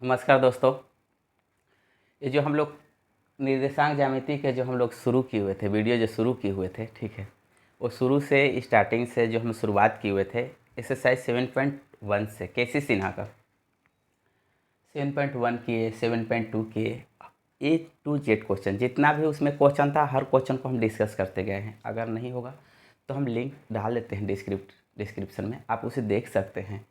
नमस्कार दोस्तों। ये जो हम लोग निर्देशांक ज्यामिति के जो हम लोग शुरू किए हुए थे, वीडियो जो शुरू किए हुए थे, ठीक है, वो शुरू से स्टार्टिंग से जो हम शुरुआत किए हुए थे एक्सरसाइज 7.1 से केसी सिन्हा का 7.1 किए, 7.2 किए, ए टू जेड क्वेश्चन जितना भी उसमें क्वेश्चन था हर क्वेश्चन को हम डिस्कस करते गए हैं। अगर नहीं होगा तो हम लिंक डाल देते हैं डिस्क्रिप्शन में, आप उसे देख सकते हैं।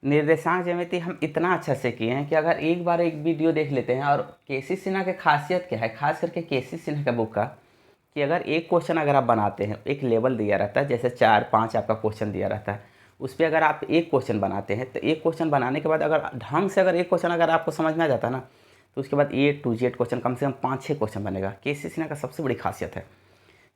निर्देशांक ज्यामिति हम इतना अच्छा से किए हैं कि अगर एक बार एक वीडियो देख लेते हैं, और केसी सिन्हा की खासियत क्या है, खास करके केसी सिन्हा का बुक का, कि अगर एक क्वेश्चन अगर आप बनाते हैं, एक लेवल दिया रहता है, जैसे 4-5 आपका क्वेश्चन दिया रहता है, उस पर अगर आप एक क्वेश्चन बनाते हैं तो एक क्वेश्चन बनाने के बाद अगर ढंग से अगर एक क्वेश्चन अगर आपको समझ में आ जाता है ना, तो उसके बाद ए टू जेड क्वेश्चन कम से कम 5-6 क्वेश्चन बनेगा। केसी सिन्हा का सबसे बड़ी खासियत है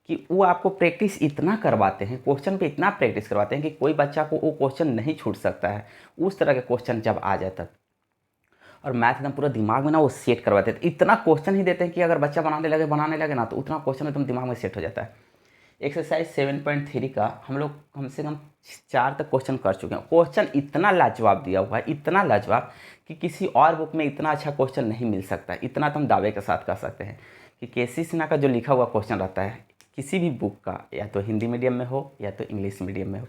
कि वो आपको प्रैक्टिस इतना करवाते हैं, क्वेश्चन पे इतना प्रैक्टिस करवाते हैं कि कोई बच्चा को वो क्वेश्चन नहीं छूट सकता है। उस तरह के क्वेश्चन जब आ जाए तब, और मैथ एकदम पूरा दिमाग में ना वो सेट करवाते हैं। इतना क्वेश्चन ही देते हैं कि अगर बच्चा बनाने लगे ना, तो उतना क्वेश्चन एकदम दिमाग में सेट हो जाता है। एक्सरसाइज 7.3 का हम लोग कम से कम 4 तक क्वेश्चन कर चुके हैं। क्वेश्चन इतना लाजवाब दिया हुआ है, इतना लाजवाब कि किसी और बुक में इतना अच्छा क्वेश्चन नहीं मिल सकता। इतना तो हम दावे के साथ कह सकते हैं कि केसी सिन्हा का जो लिखा हुआ क्वेश्चन रहता है किसी भी बुक का, या तो हिंदी मीडियम में हो या तो इंग्लिश मीडियम में हो,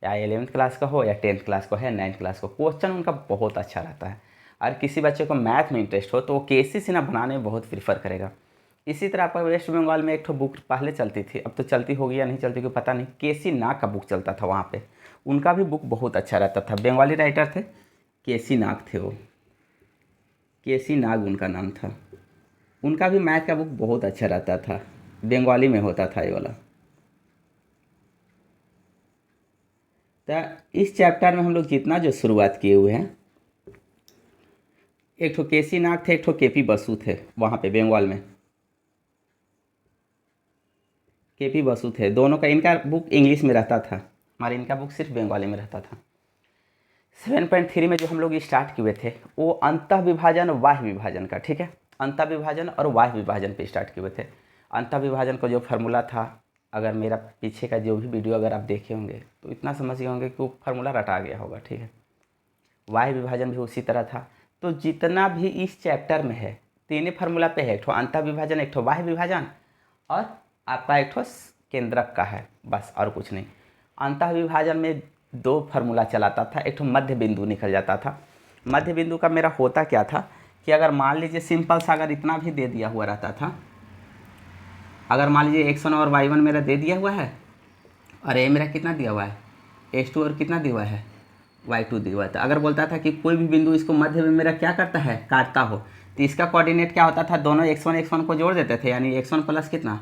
या 11th क्लास का हो या 10th क्लास का हो या 9th क्लास का, क्वेश्चन उनका बहुत अच्छा रहता है। और किसी बच्चे को मैथ में इंटरेस्ट हो तो वो केसी सिन्हा बनाने में बहुत प्रीफर करेगा। इसी तरह आपका वेस्ट बंगाल में एक ठो बुक पहले चलती थी, अब तो चलती होगी या नहीं चलती कोई पता नहीं, केसी नाग का बुक चलता था वहाँ पे। उनका भी बुक बहुत अच्छा रहता था, बंगाली राइटर थे, केसी नाग थे वो, केसी नाग उनका नाम था। उनका भी मैथ का बुक बहुत अच्छा रहता था, बंगाली में होता था ये वाला। तो इस चैप्टर में हम लोग जितना जो शुरुआत किए हुए हैं, एक ठो केसी नाग थे, एक ठो केपी बसु थे वहाँ पे बंगाल में। केपी बसु थे, दोनों का, इनका बुक इंग्लिश में रहता था, हमारे इनका बुक सिर्फ बंगाली में रहता था। 7.3 में जो हम लोग स्टार्ट किए थे वो अंतः विभाजन वाह्य विभाजन का, ठीक है, अंतः विभाजन और वाह्य विभाजन पे स्टार्ट किए थे। अंतः विभाजन का जो फार्मूला था, अगर मेरा पीछे का जो भी वीडियो अगर आप देखे होंगे तो इतना समझ गए होंगे कि वो फार्मूला रटा गया होगा, ठीक है। वाह्य विभाजन भी उसी तरह था। तो जितना भी इस चैप्टर में है, तीन फार्मूला पे है, एक ठो अंतः विभाजन, एक ठो बाह्य विभाजन, और आपका एक ठो केंद्रक का है, बस और कुछ नहीं। अंतः विभाजन में 2 फार्मूला चलाता था, एक ठो मध्य बिंदु निकल जाता था। मध्य बिंदु का मेरा होता क्या था कि अगर मान लीजिए सिंपल सा अगर इतना भी दे दिया हुआ रहता था, अगर मान लीजिए x1 और y1 मेरा दे दिया हुआ है, और ये मेरा कितना दिया हुआ है, x2 और कितना दिया हुआ है, y2 दिया हुआ है। तो अगर बोलता था कि कोई भी बिंदु इसको मध्य में मेरा क्या करता है, काटता हो, तो इसका कोऑर्डिनेट क्या होता था, दोनों x1 को जोड़ देते थे, यानी x1 प्लस कितना,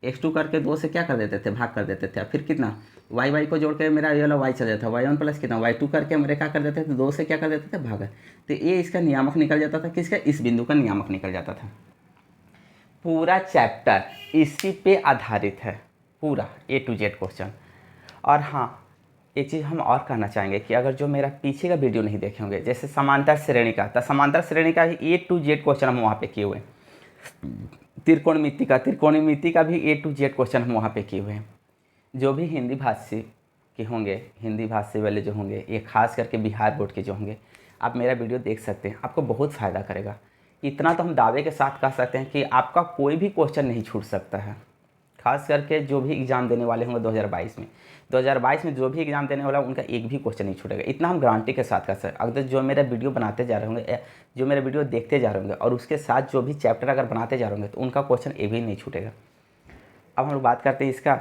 x2 करके 2 से क्या कर देते थे, भाग कर देते थे। फिर कितना, y को जोड़ के मेरा ये वाला y चल जाता था, y1 प्लस कितना, y2 करके मेरे क्या कर देते थे, 2 से क्या कर देते थे, भाग। तो ये इसका नियामक निकल जाता था, किसका, इस बिंदु का नियामक निकल जाता था। पूरा चैप्टर इसी पे आधारित है, पूरा ए टू जेड क्वेश्चन। और हाँ, एक चीज़ हम और कहना चाहेंगे कि अगर जो मेरा पीछे का वीडियो नहीं देखे होंगे, जैसे समांतर श्रेणी का, तो समांतर श्रेणी का ही ए टू जेड क्वेश्चन हम वहाँ पे किए हुए हैं। त्रिकोणमिति का भी ए टू जेड क्वेश्चन हम वहाँ पे किए हुए हैं। जो भी हिंदी भाषी के होंगे, हिंदी भाषी वाले जो होंगे, ये खास करके बिहार बोर्ड के जो होंगे, आप मेरा वीडियो देख सकते हैं, आपको बहुत फ़ायदा करेगा। इतना तो हम दावे के साथ कह सकते हैं कि आपका कोई भी क्वेश्चन नहीं छूट सकता है। खास करके जो भी एग्ज़ाम देने वाले होंगे 2022 में जो भी एग्ज़ाम देने वाला उनका एक भी क्वेश्चन नहीं छूटेगा, इतना हम गारंटी के साथ कह सकते हैं। अगर जो मेरा वीडियो बनाते जा रहे होंगे, जो मेरा वीडियो देखते जा रहे होंगे, और उसके साथ जो भी चैप्टर अगर बनाते जा रहे होंगे, तो उनका क्वेश्चन एक भी नहीं छूटेगा। अब हम लोग बात करते हैं इसका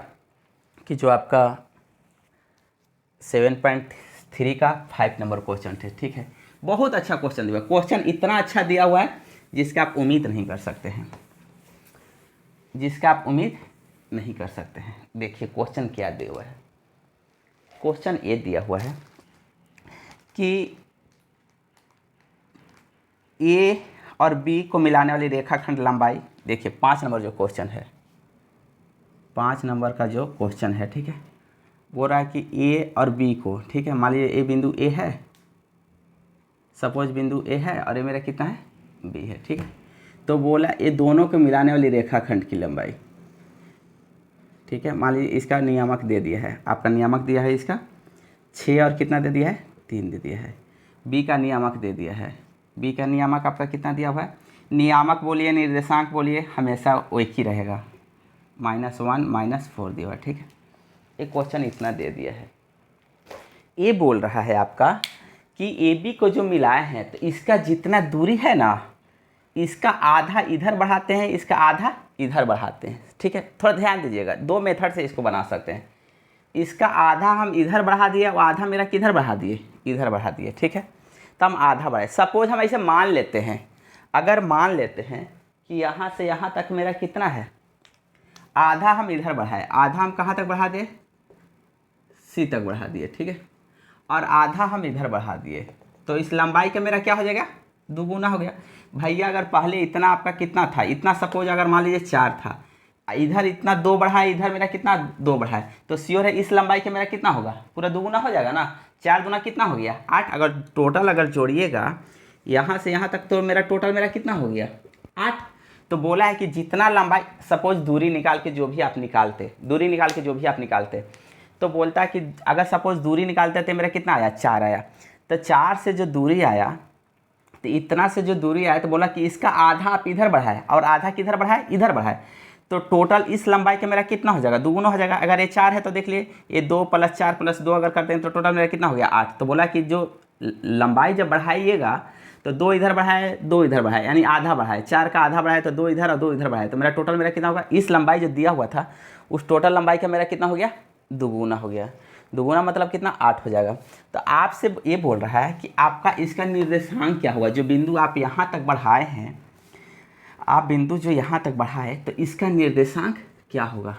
कि जो आपका 7.3 का 5 नंबर क्वेश्चन थे, ठीक है, बहुत अच्छा क्वेश्चन दिया, क्वेश्चन इतना अच्छा दिया हुआ है जिसका आप उम्मीद नहीं कर सकते हैं, जिसका आप उम्मीद नहीं कर सकते हैं। देखिए क्वेश्चन क्या दिया हुआ है, क्वेश्चन ये दिया हुआ है कि ए और बी को मिलाने वाली रेखाखंड लंबाई, देखिए 5 नंबर जो क्वेश्चन है, 5 नंबर का जो क्वेश्चन है, ठीक है, बोल रहा है कि ए और बी को, ठीक है, मान लीजिए ए बिंदु ए है, सपोज बिंदु ए है, और ये मेरा कितना है, बी है, ठीक है। तो बोला ये दोनों को मिलाने वाली रेखाखंड की लंबाई, ठीक है, मान लीजिए इसका नियामक दे दिया है, आपका नियामक दिया है इसका 6 और कितना दे दिया है, 3 दे दिया है। बी का नियामक दे दिया है। बी का नियामक आपका कितना दिया हुआ है? नियामक बोलिए निर्देशांक बोलिए हमेशा एक ही रहेगा, -1 -4 दिया हुआ है। ठीक है, एक क्वेश्चन इतना दे दिया है। ये बोल रहा है आपका कि ए बी को जो मिलाए हैं तो इसका जितना दूरी है ना, इसका आधा इधर बढ़ाते हैं, इसका आधा इधर बढ़ाते हैं। ठीक है, थोड़ा ध्यान दीजिएगा, दो मेथड से इसको बना सकते हैं। इसका आधा हम इधर बढ़ा दिए और आधा मेरा किधर बढ़ा दिए? इधर बढ़ा दिए। ठीक है, तो हम आधा बढ़ाए। सपोज हम ऐसे मान लेते हैं, अगर मान लेते हैं कि यहाँ से यहाँ तक मेरा कितना है, आधा हम इधर बढ़ाए, आधा हम कहाँ तक बढ़ा दिए? सी तक बढ़ा दिए। ठीक है, और आधा हम इधर बढ़ा दिए, तो इस लंबाई का मेरा क्या हो जाएगा? दुगुना हो गया। भैया अगर पहले इतना आपका कितना था, इतना सपोज अगर मान लीजिए 4 था, इधर इतना 2 बढ़ाए, इधर मेरा कितना 2 बढ़ाए, तो श्योर है इस लंबाई का मेरा कितना होगा? पूरा दुगुना हो जाएगा ना। 4 दूना कितना हो गया? 8। अगर टोटल अगर जोड़िएगा यहाँ से यहाँ तक तो मेरा टोटल मेरा कितना हो गया? 8। तो बोला है कि जितना लंबाई, सपोज दूरी निकाल के जो भी आप निकालते, दूरी निकाल के जो भी आप निकालते, तो बोलता है कि अगर सपोज दूरी निकालते थे मेरा कितना आया? 4 आया। तो 4 से जो दूरी आया, तो इतना से जो दूरी आया, तो बोला कि इसका आधा आप इधर बढ़ाए और आधा किधर बढ़ाए? इधर बढ़ाए। तो टोटल इस लंबाई का मेरा कितना हो जाएगा? दुगुना हो जाएगा। अगर ये 4 है तो देख लिए, ये 2 + 4 + 2 अगर करते हैं तो टोटल मेरा कितना हो गया? 8। तो बोला कि जो लंबाई जब बढ़ाइएगा तो 2 इधर बढ़ाए, 2 इधर बढ़ाए, यानी आधा बढ़ाए। 4 का आधा बढ़ाए तो 2 इधर और 2 इधर बढ़ाए, तो मेरा टोटल मेरा कितना होगा? इस लंबाई जो दिया हुआ था उस टोटल लंबाई का मेरा कितना हो गया? दुगुना हो गया। दुगुना मतलब कितना? 8 हो जाएगा। तो आपसे ये बोल रहा है कि आपका इसका निर्देशांक क्या होगा? जो बिंदु आप यहाँ तक बढ़ाए हैं, आप बिंदु जो यहाँ तक बढ़ाए, तो इसका निर्देशांक क्या होगा?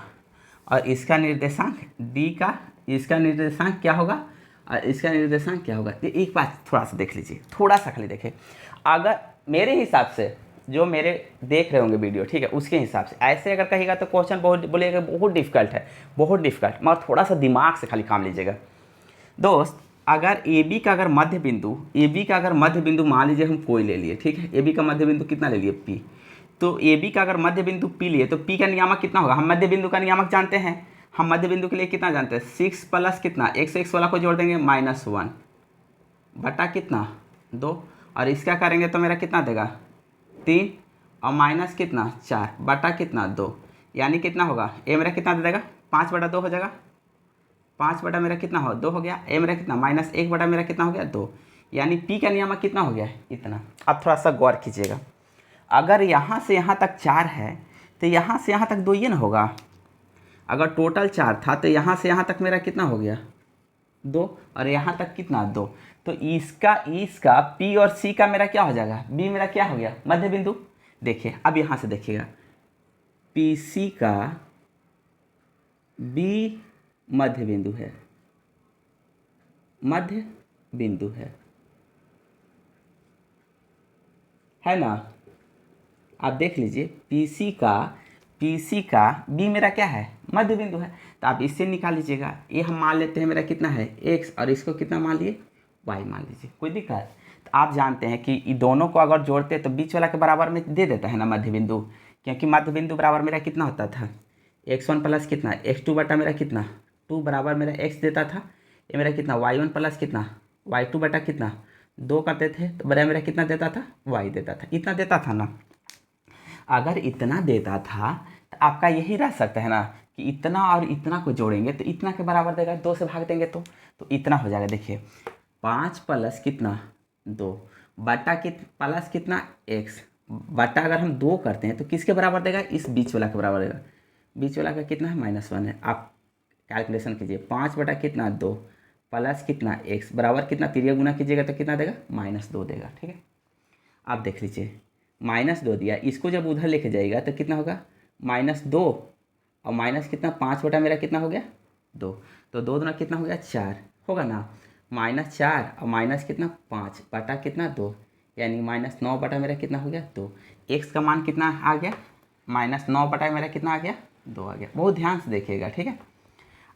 और इसका निर्देशांक डी का, इसका निर्देशांक क्या होगा और इसका निर्देशांक क्या होगा? ये एक बात थोड़ा सा देख लीजिए, थोड़ा सा खाली देखें। अगर मेरे हिसाब से, जो मेरे देख रहे होंगे वीडियो, ठीक है, उसके हिसाब से ऐसे अगर कहिएगा तो क्वेश्चन बहुत बोलिएगा बहुत डिफिकल्ट है, बहुत डिफिकल्ट, मगर थोड़ा सा दिमाग से खाली काम लीजिएगा दोस्त। अगर ए बी का अगर मध्य बिंदु, ए बी का अगर मध्य बिंदु मान लीजिए हम कोई ले लिए, ठीक है, ए बी का मध्य बिंदु कितना ले लिए? पी। तो ए बी का अगर मध्य बिंदु पी लिए तो पी का नियामक कितना होगा? हम मध्य बिंदु का नियामक जानते हैं, हम मध्य बिंदु के लिए कितना जानते हैं? 6 प्लस कितना? एक से x वाला को जोड़ देंगे -1 बटा कितना? 2, और इसका करेंगे तो मेरा कितना देगा? 3 और माइनस कितना? 4 बटा कितना? 2, यानी कितना होगा? ए मेरा कितना दे देगा? 5/2 हो जाएगा। 5 बटा मेरा कितना हो? 2 हो गया। ए मेरा कितना? -1 बटा मेरा कितना हो गया? 2, यानी पी का नियामक कितना हो गया? इतना। अब थोड़ा सा गौर कीजिएगा, अगर यहाँ से यहाँ तक 4 है तो यहाँ से यहाँ तक 2 ये ना होगा। अगर टोटल 4 था तो यहाँ से यहाँ तक मेरा कितना हो गया? 2, और यहाँ तक कितना? 2। तो इसका पी और सी का मेरा क्या हो जाएगा? बी मेरा क्या हो गया? मध्य बिंदु। देखिए अब यहाँ से देखिएगा, पी सी का बी मध्य बिंदु है, मध्य बिंदु है ना। आप देख लीजिए, पीसी का बी मेरा क्या है? मध्य बिंदु है। तो आप इससे निकाल लीजिएगा। ये हम मान लेते हैं मेरा कितना है? x, और इसको कितना मान लिए? y मान लीजिए, कोई दिक्कत? तो आप जानते हैं कि ये दोनों को अगर जोड़ते हैं तो बीच वाला के बराबर में दे देता है ना मध्य बिंदु, क्योंकि मध्य बिंदु बराबर मेरा कितना होता था? x1 प्लस कितना? x2 बटा मेरा कितना? 2 बराबर मेरा x देता था। ये मेरा कितना? y1 प्लस कितना? y2 बटा कितना? 2 करते थे तो बड़ा मेरा कितना देता था? y देता था। इतना देता था ना। अगर इतना देता था तो आपका यही रह सकता है ना कि इतना और इतना को जोड़ेंगे तो इतना के बराबर देगा, 2 से भाग देंगे तो इतना हो जाएगा। देखिए 5 प्लस कितना? 2 बटा प्लस कितना? x बटा अगर हम 2 करते हैं तो किसके बराबर देगा? इस बीच वाला के बराबर देगा। बीच वाला का कितना है? -1 है। आप कैलकुलेशन कीजिए, 5 बटा कितना? 2 प्लस कितना? x बराबर कितना? तिरिया गुना कीजिएगा तो कितना देगा? -2 देगा। ठीक है, आप देख लीजिए, -2 दिया, इसको जब उधर लेके जाएगा तो कितना होगा? -2 और माइनस कितना? 5 बटा मेरा कितना हो गया? 2। तो 2 दूना कितना हो गया? 4 होगा ना। -4 और माइनस कितना? 5 बटा कितना? 2, यानी -9 बटा मेरा कितना हो गया? 2। x का मान कितना आ गया? -9 बटा मेरा कितना आ गया? 2 आ गया। बहुत ध्यान से देखिएगा, ठीक है।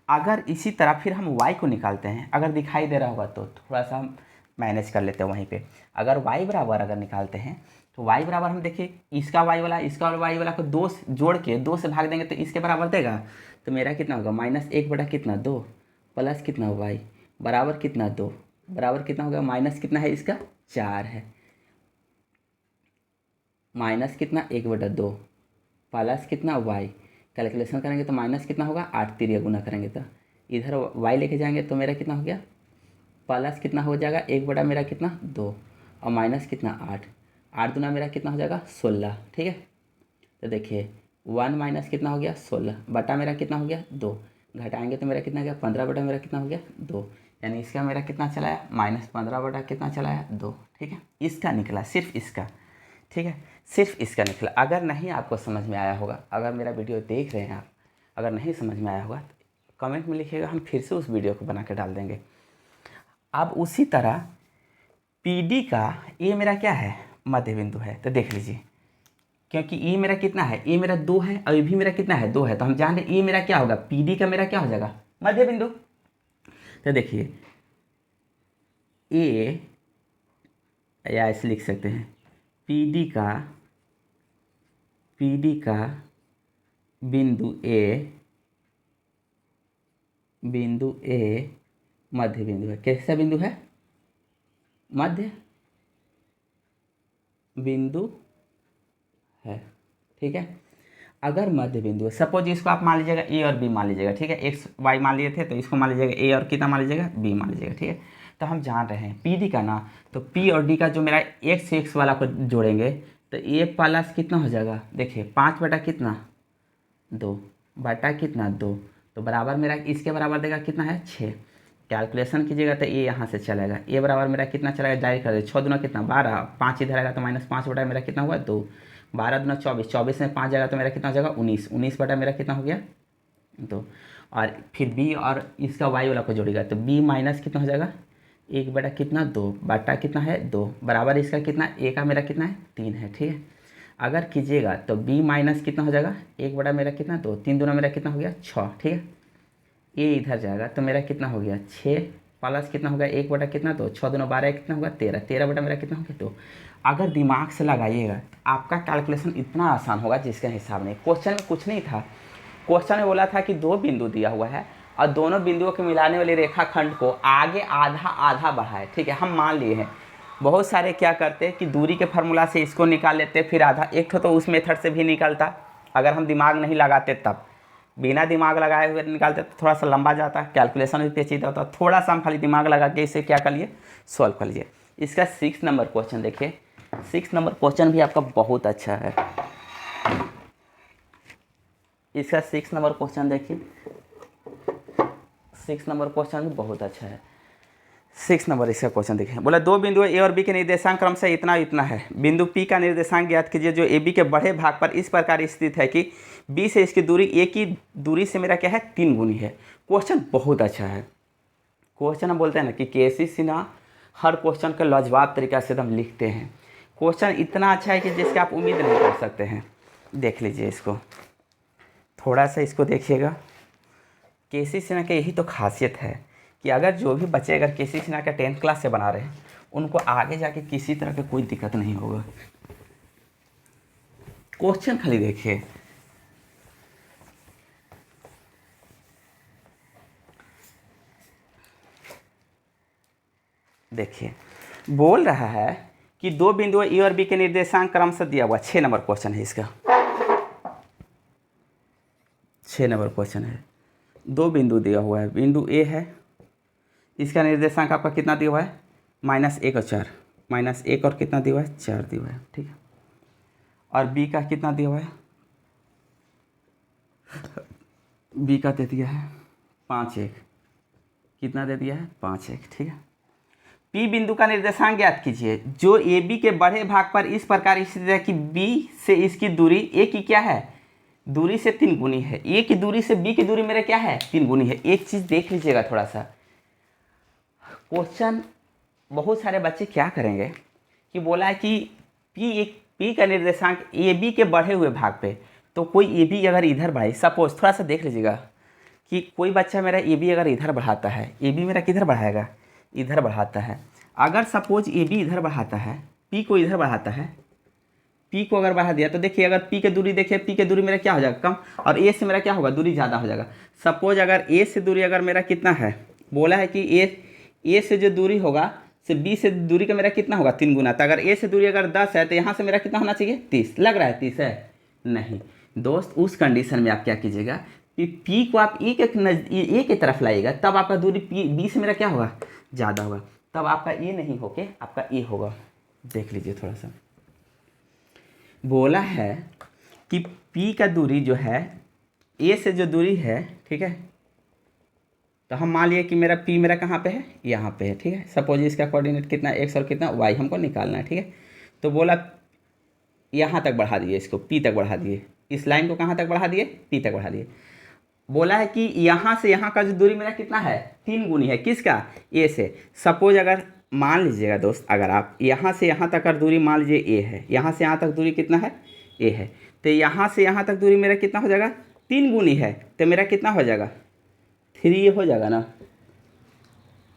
अगर इसी तरह फिर हम y को निकालते हैं, अगर दिखाई दे रहा होगा तो थोड़ा सा हम मैनेज कर लेते हैं वहीं पे। अगर y बराबर अगर निकालते हैं तो y बराबर हम देखिए, इसका y वाला इसका और y वाला को 2 जोड़ के 2 से भाग देंगे तो इसके बराबर देगा। तो मेरा कितना होगा? -1 बटा कितना? 2 प्लस कितना? y बराबर कितना? 2 बराबर कितना हो गया, माइनस कितना है इसका 4 है, माइनस कितना 1/2 प्लस कितना y, कैलकुलेशन करेंगे तो माइनस कितना होगा 8 तिरिया गुना करेंगे तो इधर y लेके जाएंगे तो मेरा कितना हो गया प्लस कितना हो जाएगा 1 मेरा कितना 2 और माइनस कितना 8, 8 दूना मेरा कितना हो जाएगा 16। ठीक है, तो देखिए 1 माइनस कितना हो गया 16 बटा मेरा कितना हो गया 2, घटाएंगे तो मेरा कितना हो गया 15 बटा मेरा कितना हो गया 2, यानी इसका मेरा कितना चला है -15 बटा कितना चला है 2। ठीक है, इसका निकला, सिर्फ इसका। ठीक है, सिर्फ इसका निकला। अगर नहीं आपको समझ में आया होगा, अगर मेरा वीडियो देख रहे हैं आप, अगर नहीं समझ में आया होगा तो कमेंट में लिखिएगा, हम फिर से उस वीडियो को बना के डाल देंगे। अब उसी तरह PD का ये मेरा क्या है मध्य बिंदु है, तो देख लीजिए, क्योंकि ये मेरा कितना है, ये मेरा 2 है और ये भी मेरा कितना है 2 है, तो हम जान रहे ये मेरा क्या होगा PD का मेरा क्या हो जाएगा मध्य बिंदु। तो देखिए ए या ऐसे लिख सकते हैं PD का बिंदु ए मध्य बिंदु है। कैसा बिंदु है, मध्य बिंदु है। ठीक है, अगर मध्य बिंदु है, सपोज इसको आप मान लीजिएगा ए और बी मान लीजिएगा। ठीक है, एक्स वाई मान लिए थे तो इसको मान लीजिएगा ए और कितना मान लीजिएगा बी मान लीजिएगा। ठीक है, तो हम जान रहे हैं PD का ना, तो P और D का जो मेरा x से x वाला को जोड़ेंगे तो ए प्लस कितना हो जाएगा, देखिए 5 बटा कितना 2 बटा कितना 2, तो बराबर मेरा इसके बराबर देगा कितना है 6। कैलकुलेशन कीजिएगा तो ये यहाँ से चलेगा, ए बराबर मेरा कितना चलेगा डायरेक्ट कर दे, 6 दूना कितना 12, 5 इधर आएगा तो -5 बटा मेरा कितना हुआ 2, 12 दूना 24, 24 में 5 जाएगा तो मेरा कितना हो जाएगा 19, 19 बटा मेरा कितना हो गया 2। और फिर B और इसका Y वाला को जोड़ेगा तो B माइनस कितना हो जाएगा 1 बटा कितना 2 बटा कितना है 2, बराबर इसका कितना A का मेरा कितना है 3 है। ठीक है, अगर कीजिएगा तो B माइनस कितना हो जाएगा 1 बटा मेरा कितना 2, 3 दूना मेरा कितना हो गया 6। ठीक है, ए इधर जाएगा तो मेरा कितना हो गया 6 प्लस कितना हो गया 1 बटा कितना 2, 6 दूना 12 कितना होगा 13, 13 बटा मेरा कितना हो गया 2। अगर दिमाग से लगाइएगा तो आपका कैलकुलेशन इतना आसान होगा जिसके हिसाब नहीं। क्वेश्चन में कुछ नहीं था, क्वेश्चन में बोला था कि 2 बिंदु दिया हुआ है और दोनों बिंदुओं के मिलाने वाले रेखाखंड को आगे आधा आधा बढ़ाए। ठीक है, हम मान लिए हैं, बहुत सारे क्या करते हैं कि दूरी के फार्मूला से इसको निकाल लेते, फिर आधा, एक तो उस मेथड से भी निकलता, अगर हम दिमाग नहीं लगाते तब, बिना दिमाग लगाए हुए निकालते तो थोड़ा सा लंबा जाता, कैलकुलेशन भी पेचीदा होता। थोड़ा सा हम खाली दिमाग लगा के इसे क्या कर लिए सॉल्व कर लीजिए। इसका 6 नंबर क्वेश्चन देखिए, 6 नंबर क्वेश्चन भी आपका बहुत अच्छा है। इसका 6 नंबर क्वेश्चन देखिए, 6 नंबर क्वेश्चन भी बहुत अच्छा है। 6 नंबर इसका क्वेश्चन देखिए, बोला 2 बिंदु ए और बी के निर्देशांक क्रम से इतना इतना है। बिंदु P का निर्देशांक ज्ञात कीजिए जो AB के बड़े भाग पर इस प्रकार स्थित है कि B से इसकी दूरी A की दूरी से मेरा क्या है 3 गुनी है। क्वेश्चन बहुत अच्छा है। क्वेश्चन हम बोलते हैं ना कि केसी सिन्हा हर क्वेश्चन का लाजवाब तरीका से हम लिखते हैं। क्वेश्चन इतना अच्छा है कि जिसकी आप उम्मीद नहीं कर सकते हैं। देख लीजिए इसको, थोड़ा सा इसको देखिएगा। केसी सिन्हा की यही तो खासियत है कि अगर जो भी बच्चे अगर केसी सिन्हा का 10th क्लास से बना रहे हैं उनको आगे जाके किसी तरह का कोई दिक्कत नहीं होगा। क्वेश्चन खाली देखिए, देखिए बोल रहा है कि 2 बिंदु ए और बी के निर्देशांक क्रम से दिया हुआ। 6 नंबर क्वेश्चन है इसका, 6 नंबर क्वेश्चन है। 2 बिंदु दिया हुआ है, बिंदु ए है, इसका निर्देशांक आपका कितना दिया हुआ है -1 और 4, -1 और कितना दिया हुआ है 4 दिया हुआ है। ठीक है, और बी का कितना दिया हुआ है, बी का दे दिया है 5 1, कितना दे दिया है 5 1। ठीक है, P बिंदु का निर्देशांक ज्ञात कीजिए जो AB के बड़े भाग पर इस प्रकार स्थित है कि B से इसकी दूरी A की क्या है दूरी से 3 गुनी है। A की दूरी से B की दूरी मेरे क्या है 3 गुनी है। एक चीज़ देख लीजिएगा थोड़ा सा, क्वेश्चन बहुत सारे बच्चे क्या करेंगे कि बोला है कि P का निर्देशांक AB के बढ़े हुए भाग पे, तो कोई AB अगर इधर बढ़ाए, सपोज थोड़ा सा देख लीजिएगा कि कोई बच्चा मेरा AB अगर इधर बढ़ाता है, AB मेरा किधर बढ़ाएगा इधर बढ़ाता है। अगर सपोज AB इधर बढ़ाता है, P को इधर बढ़ाता है, P को अगर बढ़ा दिया तो देखिए अगर P की दूरी देखिए, P की दूरी मेरा क्या हो जाएगा कम, और A से मेरा क्या होगा दूरी ज़्यादा हो जाएगा। सपोज अगर A से दूरी अगर मेरा कितना है, बोला है कि ए से जो दूरी होगा से बी से दूरी का मेरा कितना होगा 3 गुना। तो अगर ए से दूरी अगर 10 है तो यहाँ से मेरा कितना होना चाहिए 30। लग रहा है 30 है? नहीं दोस्त, उस कंडीशन में आप क्या कीजिएगा कि पी को आप ए के तरफ लाइएगा, तब आपका दूरी पी बी से मेरा क्या होगा ज़्यादा होगा, तब आपका ए नहीं होके आपका ए होगा। देख लीजिए थोड़ा सा, बोला है कि पी का दूरी जो है ए से जो दूरी है, ठीक है, तो हम मान लिए कि मेरा पी मेरा कहाँ पे है, यहाँ पे है, ठीक है। सपोज इसका कोऑर्डिनेट कितना एक्स और कितना वाई हमको निकालना है, ठीक है। तो बोला यहाँ तक बढ़ा दिए, इसको पी तक बढ़ा दिए, इस लाइन को कहाँ तक बढ़ा दिए, पी तक बढ़ा दिए। बोला है कि यहाँ से यहाँ का जो दूरी मेरा कितना है 3 गुनी है, किसका, ए से। सपोज अगर मान लीजिएगा दोस्त, अगर आप यहाँ से यहाँ तक का दूरी मान लीजिए ए है, यहाँ से यहाँ तक दूरी कितना है ए है, तो यहाँ से यहाँ तक दूरी मेरा कितना हो जाएगा 3 गुनी है, तो मेरा कितना हो जाएगा 3 हो जाएगा ना।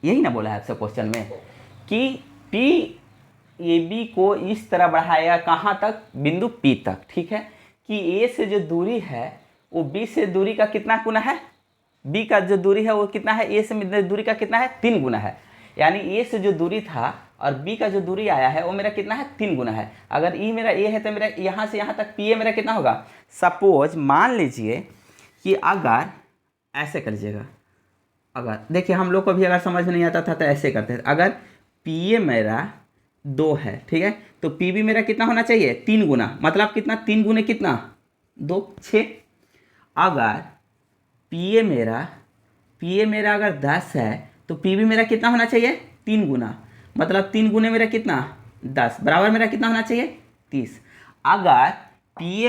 यही ना बोला है आपसे क्वेश्चन में कि पी ए बी को इस तरह बढ़ाएगा कहाँ तक, बिंदु पी तक, ठीक है। कि ए से जो दूरी है वो बी से दूरी का कितना गुना है, बी का जो दूरी है वो कितना है, ए से दूरी का कितना है 3 गुना है। यानी ए से जो दूरी था और बी का जो दूरी आया है वो मेरा कितना है 3 गुना है। अगर ई मेरा ए है तो मेरा यहाँ से यहाँ तक पी ए मेरा कितना होगा। सपोज मान लीजिए कि अगर ऐसे कर लीजिएगा, अगर देखिए हम लोग को भी अगर समझ में नहीं आता था तो ऐसे करते थे। अगर पी ए मेरा 2 है, ठीक है, तो पी बी मेरा कितना होना चाहिए 3 गुना, मतलब कितना 3 गुने कितना 2 6। अगर पी ए मेरा अगर 10 है तो पी बी मेरा कितना होना चाहिए 3 गुना, मतलब 3 गुने मेरा कितना 10, बराबर मेरा कितना होना चाहिए 30। अगर पी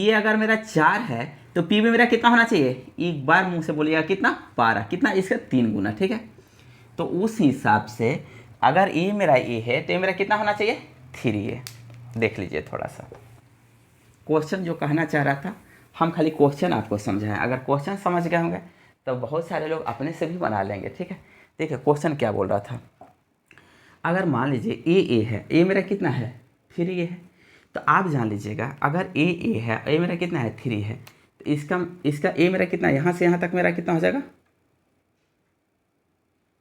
ए अगर मेरा 4 है तो पी बी मेरा कितना होना चाहिए, एक बार मुंह से बोलिएगा कितना 12, कितना इसका 3 गुना, ठीक है। तो उस हिसाब से अगर ए मेरा ए है तो ये मेरा कितना होना चाहिए 3a। देख लीजिए थोड़ा सा क्वेश्चन जो कहना चाह रहा था, हम खाली क्वेश्चन आपको समझाएं। अगर क्वेश्चन समझ गए होंगे तो बहुत सारे लोग अपने से भी बना लेंगे, ठीक है। देखिए क्वेश्चन क्या बोल रहा था, अगर मान लीजिए ए है, ए मेरा कितना है 3a है, तो आप जान लीजिएगा अगर ए है, ए मेरा कितना है 3 है, तो इसका ए मेरा कितना, यहाँ से यहाँ तक मेरा कितना हो जाएगा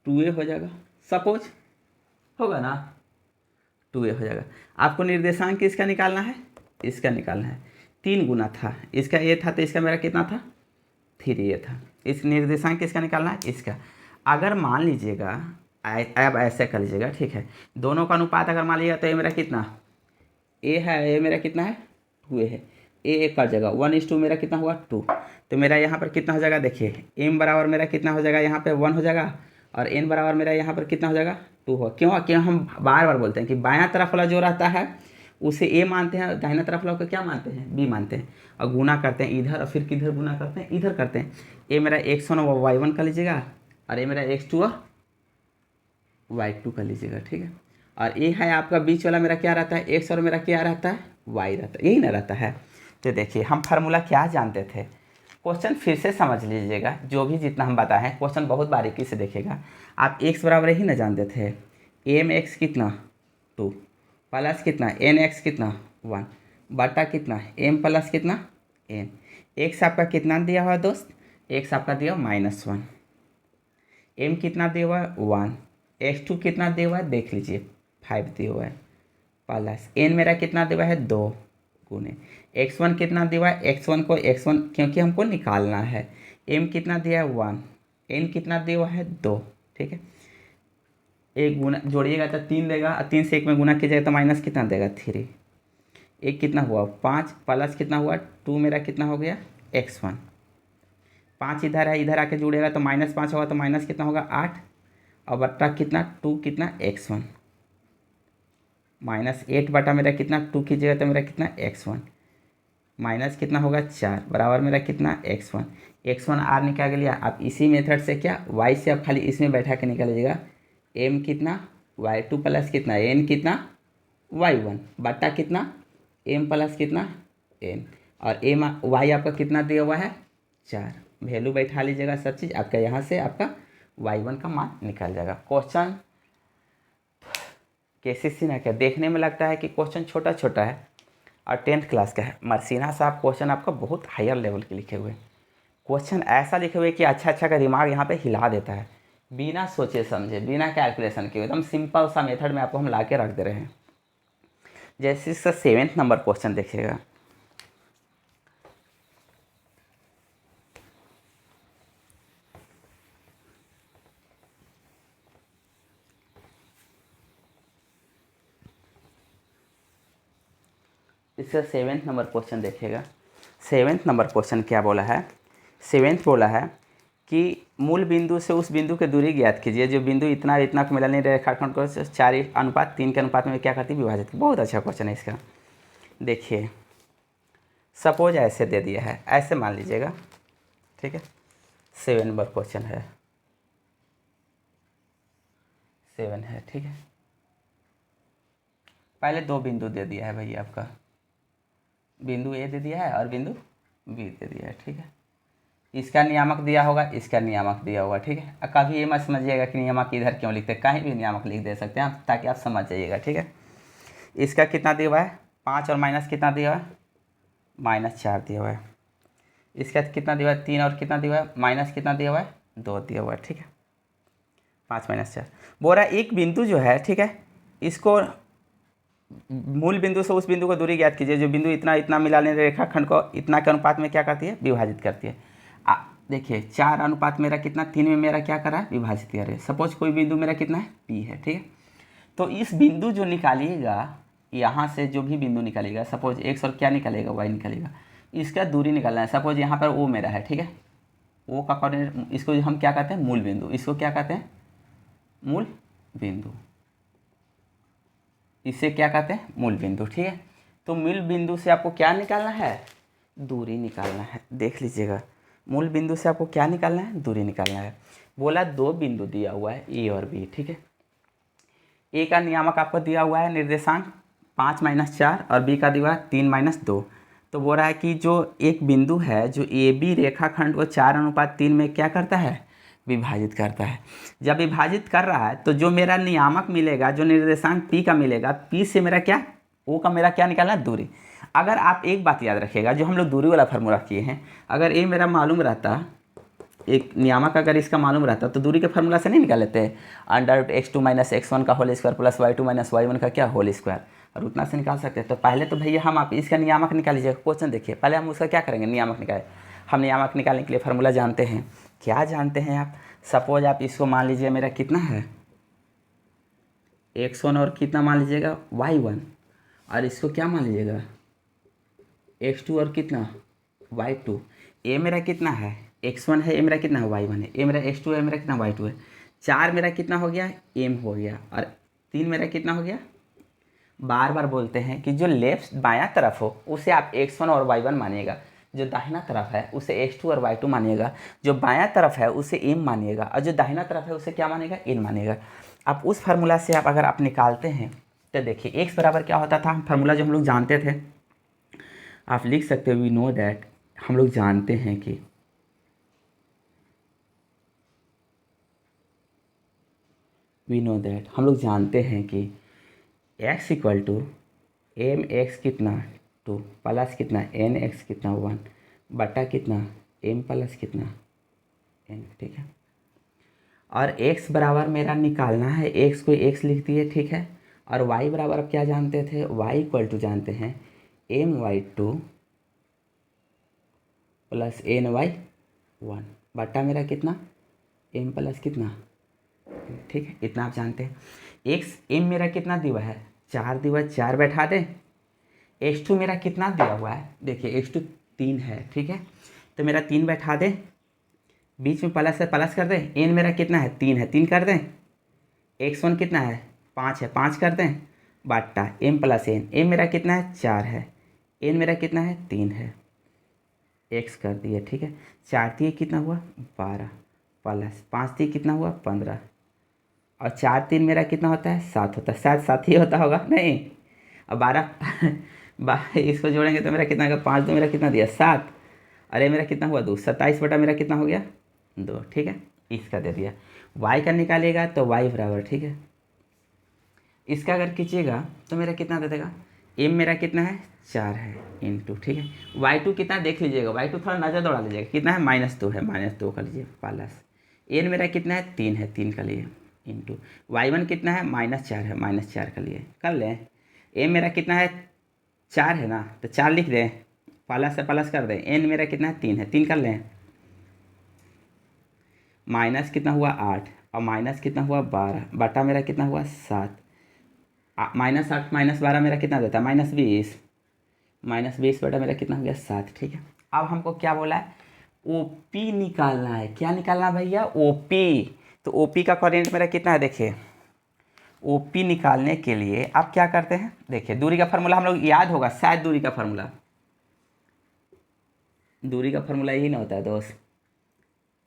2a हो जाएगा। सपोज होगा ना 2a हो जाएगा। आपको निर्देशांक किसका निकालना है, इसका निकालना है। 3 गुना था, इसका a था तो इसका मेरा कितना था 3a था। इस निर्देशांक किसका निकालना है, इसका। अगर मान लीजिएगा अब ऐसे कर लीजिएगा, ठीक है, दोनों का अनुपात अगर मान लीजिएगा तो ये मेरा कितना a है, ये मेरा कितना है 2a है, a कर जाएगा 1:2 मेरा कितना हुआ 2। तो मेरा यहाँ पर कितना हो जाएगा, देखिए m बराबर मेरा कितना हो जाएगा, यहाँ पे 1 हो जाएगा, और n बराबर मेरा यहाँ पर कितना हो जाएगा 2 हो। क्यों हम बार बार बोलते हैं कि बायां तरफ वाला जो रहता है उसे a मानते हैं, दाहिना तरफ वाला को क्या मानते हैं b मानते हैं, और गुना करते हैं इधर और फिर किधर गुना करते हैं, इधर करते हैं। a मेरा x1 और y1 कर लीजिएगा, और a मेरा x2 और y2 कर लीजिएगा, ठीक है। और a है आपका बीच वाला मेरा क्या रहता है x, और मेरा क्या रहता है y रहता है, यही ना रहता है। तो देखिए हम फार्मूला क्या जानते थे, क्वेश्चन फिर से समझ लीजिएगा, जो भी जितना हम बताएं क्वेश्चन बहुत बारीकी से देखिएगा। आप x बराबर ही ना जानते थे, mx कितना 2 प्लस कितना nx कितना 1 बटा कितना m प्लस कितना n। x आपका कितना दिया हुआ दोस्त, x आपका दिया -1, m कितना दिया हुआ है 1, x2 कितना दिया हुआ है देख लीजिए 5 दिया हुआ है, प्लस n मेरा कितना दिया हुआ है 2 गुने x1 कितना दिया हुआ है, x1 क्योंकि हमको निकालना है, m कितना दिया है 1, n कितना दिया हुआ है 2, ठीक है। एक गुना जोड़िएगा तो 3 देगा, 3 से 1 में गुना कीजिएगा तो माइनस कितना देगा 3, एक कितना हुआ 5 प्लस कितना हुआ 2 मेरा कितना हो गया x1, 5 इधर है, इधर आके जुड़ेगा तो -5 होगा, तो माइनस कितना होगा 8, और बट्टा कितना 2 कितना x1, -8 बटा मेरा कितना 2 कीजिएगा तो मेरा कितना x1, माइनस कितना होगा 4 बराबर मेरा कितना x1 r निकाल लिया। आप इसी मेथड से क्या y से आप खाली इसमें बैठा के निकाल लीजिएगा, m कितना y2 प्लस कितना n कितना y1 बटा कितना m प्लस कितना n, और m y आपका कितना दिया हुआ है 4, वैल्यू बैठा लीजिएगा सब चीज़, आपका यहाँ से आपका y1 का मान निकल जाएगा। क्वेश्चन केसीसी ना क्या देखने में लगता है कि क्वेश्चन छोटा छोटा है और 10th क्लास का है, मरसीना साहब क्वेश्चन आपका बहुत हायर लेवल के लिखे हुए, क्वेश्चन ऐसा लिखे हुए कि अच्छा का दिमाग यहाँ पे हिला देता है। बिना सोचे समझे, बिना कैलकुलेशन के एकदम सिंपल सा मेथड में आपको हम ला के रख दे रहे हैं। जैसे इसका 7th नंबर क्वेश्चन देखिएगा। इसका 7th नंबर क्वेश्चन देखिएगा। 7th नंबर क्वेश्चन क्या बोला है? 7th बोला है कि मूल बिंदु से उस बिंदु की दूरी ज्ञात कीजिए जो बिंदु इतना इतना को मिलाने रेखाखंड को 4:3 के अनुपात में क्या करती है? विभाजित। बहुत अच्छा क्वेश्चन है इसका। देखिए सपोज ऐसे दे दिया है, ऐसे मान लीजिएगा, ठीक है। 7 नंबर क्वेश्चन है, 7 है, ठीक है। पहले 2 बिंदु दे दिया है भैया, आपका बिंदु ए दे दिया है और बिंदु बी दे दिया है, ठीक है। इसका नियामक दिया होगा, इसका नियामक दिया होगा, ठीक है। कभी ये मत समझिएगा कि नियामक इधर क्यों लिखते हैं, कहीं भी नियामक लिख दे सकते हैं आप, ताकि आप समझ जाइएगा, ठीक है। इसका कितना दिया हुआ है? 5 और माइनस कितना दिया हुआ है? -4 दिया हुआ है। इसका कितना दिया हुआ है? 3 और कितना दिया हुआ है? माइनस कितना दिया हुआ है? 2 दिया हुआ है, ठीक है। 5 - 4 बोल रहा है एक बिंदु जो है, ठीक है, इसको मूल बिंदु से उस बिंदु को दूरी ज्ञात कीजिए जो बिंदु इतना इतना मिलाने रेखाखंड को इतना के अनुपात में क्या करती है? विभाजित करती है। देखिए 4 अनुपात मेरा कितना? 3 में मेरा क्या करा है? विभाजित कर रहे। सपोज कोई बिंदु मेरा कितना है? P है, ठीक है। तो इस बिंदु जो निकालिएगा, यहाँ से जो भी बिंदु निकालिएगा, सपोज x और क्या निकालेगा? y निकालेगा। इसका दूरी निकालना है। सपोज यहाँ पर O मेरा है, ठीक है। O का कोऑर्डिनेट, इसको हम क्या कहते हैं? मूल बिंदु। इसको क्या कहते हैं? मूल बिंदु। इसे क्या कहते हैं? मूल बिंदु, ठीक है। तो मूल बिंदु से आपको क्या निकालना है? दूरी निकालना है। देख लीजिएगा, मूल बिंदु से आपको क्या निकालना है? दूरी निकालना है। बोला 2 बिंदु दिया हुआ है ए और बी, ठीक है। ए का नियामक आपको दिया हुआ है निर्देशांक 5 - 4 और बी का दिया हुआ है 3 - 2। तो बोल रहा है कि जो एक बिंदु है जो ए बी रेखाखंड को 4:3 में क्या करता है? विभाजित करता है। जब विभाजित कर रहा है तो जो मेरा नियामक मिलेगा, जो निर्देशांक पी का मिलेगा, पी से मेरा क्या? ओ का मेरा क्या निकालना है? दूरी। अगर आप एक बात याद रखिएगा, जो हम लोग दूरी वाला फार्मूला किए हैं, अगर ये मेरा मालूम रहता, एक नियामक अगर इसका मालूम रहता तो दूरी के फार्मूला से नहीं निकाल लेते? √x2 - x1 का whole square plus y2 - y1 का क्या होल स्क्वायर, और उतना से निकाल सकते हैं। तो पहले तो भैया हम आप इसका नियामक निकाल लीजिएगा। क्वेश्चन देखिए, पहले हम उसका क्या करेंगे? नियामक निकाले। हम नियामक निकालने के लिए फार्मूला जानते हैं। क्या जानते हैं आप? सपोज आप इसको मान लीजिए मेरा कितना है? x1 और कितना मान लीजिएगा? y1, और इसको क्या मान लीजिएगा? x2 और कितना? y2। ए मेरा कितना है? x1 है, ए मेरा कितना है? y1 है। ए मेरा x2 है, मेरा कितना? y2 है। 4 मेरा कितना हो गया? m हो गया, और 3 मेरा कितना हो गया? बार बार बोलते हैं कि जो लेफ्ट बायां तरफ हो उसे आप x1 और y1 मानिएगा, जो दाहिना तरफ है उसे x2 और y2 मानिएगा, जो बायां तरफ है उसे m मानिएगा, और जो दाहिना तरफ है उसे क्या मानिएगा? n मानिएगा। अब उस फार्मूला से आप अगर आप निकालते हैं तो देखिए x बराबर क्या होता था? फार्मूला जो हम लोग जानते थे, आप लिख सकते हो वी नो दैट, हम लोग जानते हैं कि हम लोग जानते हैं कि x = mx कितना 2 प्लस कितना nx कितना 1 बटा कितना m प्लस कितना n, ठीक है। और x बराबर मेरा निकालना है, x को x लिख दिए, ठीक है। और y बराबर अब क्या जानते थे? y = जानते हैं my2 प्लस ny1 बटा मेरा कितना m प्लस कितना, ठीक है। इतना आप जानते हैं। x m मेरा कितना दिया है? 4 दिया है, 4 बैठा दें। x2 मेरा कितना दिया हुआ है? देखिए x2 3 है, ठीक है। तो मेरा 3 बैठा दें, बीच में प्लस से प्लस कर दें। n मेरा कितना है? 3 है, 3 कर दें। x1 कितना है? 5 है, 5 कर दें, बटा m प्लस n। m मेरा कितना है? 4 है, n मेरा कितना है? 3 है, x कर दिए, ठीक है। 4 3 कितना हुआ? 12 प्लस 5 3 कितना हुआ? 15, और 4 3 मेरा कितना होता है? 7 होता है। शायद 7 ही होता होगा, नहीं। अब 12 इसको जोड़ेंगे तो मेरा कितना होगा? 5 2 मेरा कितना दिया? 7, अरे मेरा कितना हुआ? 2, 27 बटा मेरा कितना हो गया? 2, ठीक है। इसका दे दिया। y का निकालेगा तो y बराबर, ठीक है, इसका अगर कीजिएगा तो मेरा कितना दे देगा? m मेरा कितना है? 4 है इंटू, ठीक है। y2 कितना देख लीजिएगा, y2 थोड़ा नज़र दौड़ा लीजिएगा, कितना है? -2 है, -2 कर लीजिए प्लस एन मेरा कितना है 3 है, 3 का लिए इंटू y1 कितना है -4 है, -4 का लिए कर लें। ए मेरा कितना है 4 है ना, तो 4 लिख दें, प्लस से प्लस कर दें। एन मेरा कितना है 3 है, 3 कर लें। माइनस कितना हुआ 8 और माइनस कितना हुआ 12 बटा मेरा कितना हुआ 7। -8 -12 मेरा कितना देता है -20। -20 बटा मेरा कितना हो गया 7। ठीक है, अब हमको क्या बोला है ओपी निकालना है। क्या निकालना है भैया ओपी। तो ओपी का कोऑर्डिनेट मेरा कितना है देखिए। ओपी निकालने के लिए आप क्या करते हैं देखिए, दूरी का फार्मूला हम लोग याद होगा शायद। दूरी का फार्मूला यही ना होता है दोस्त।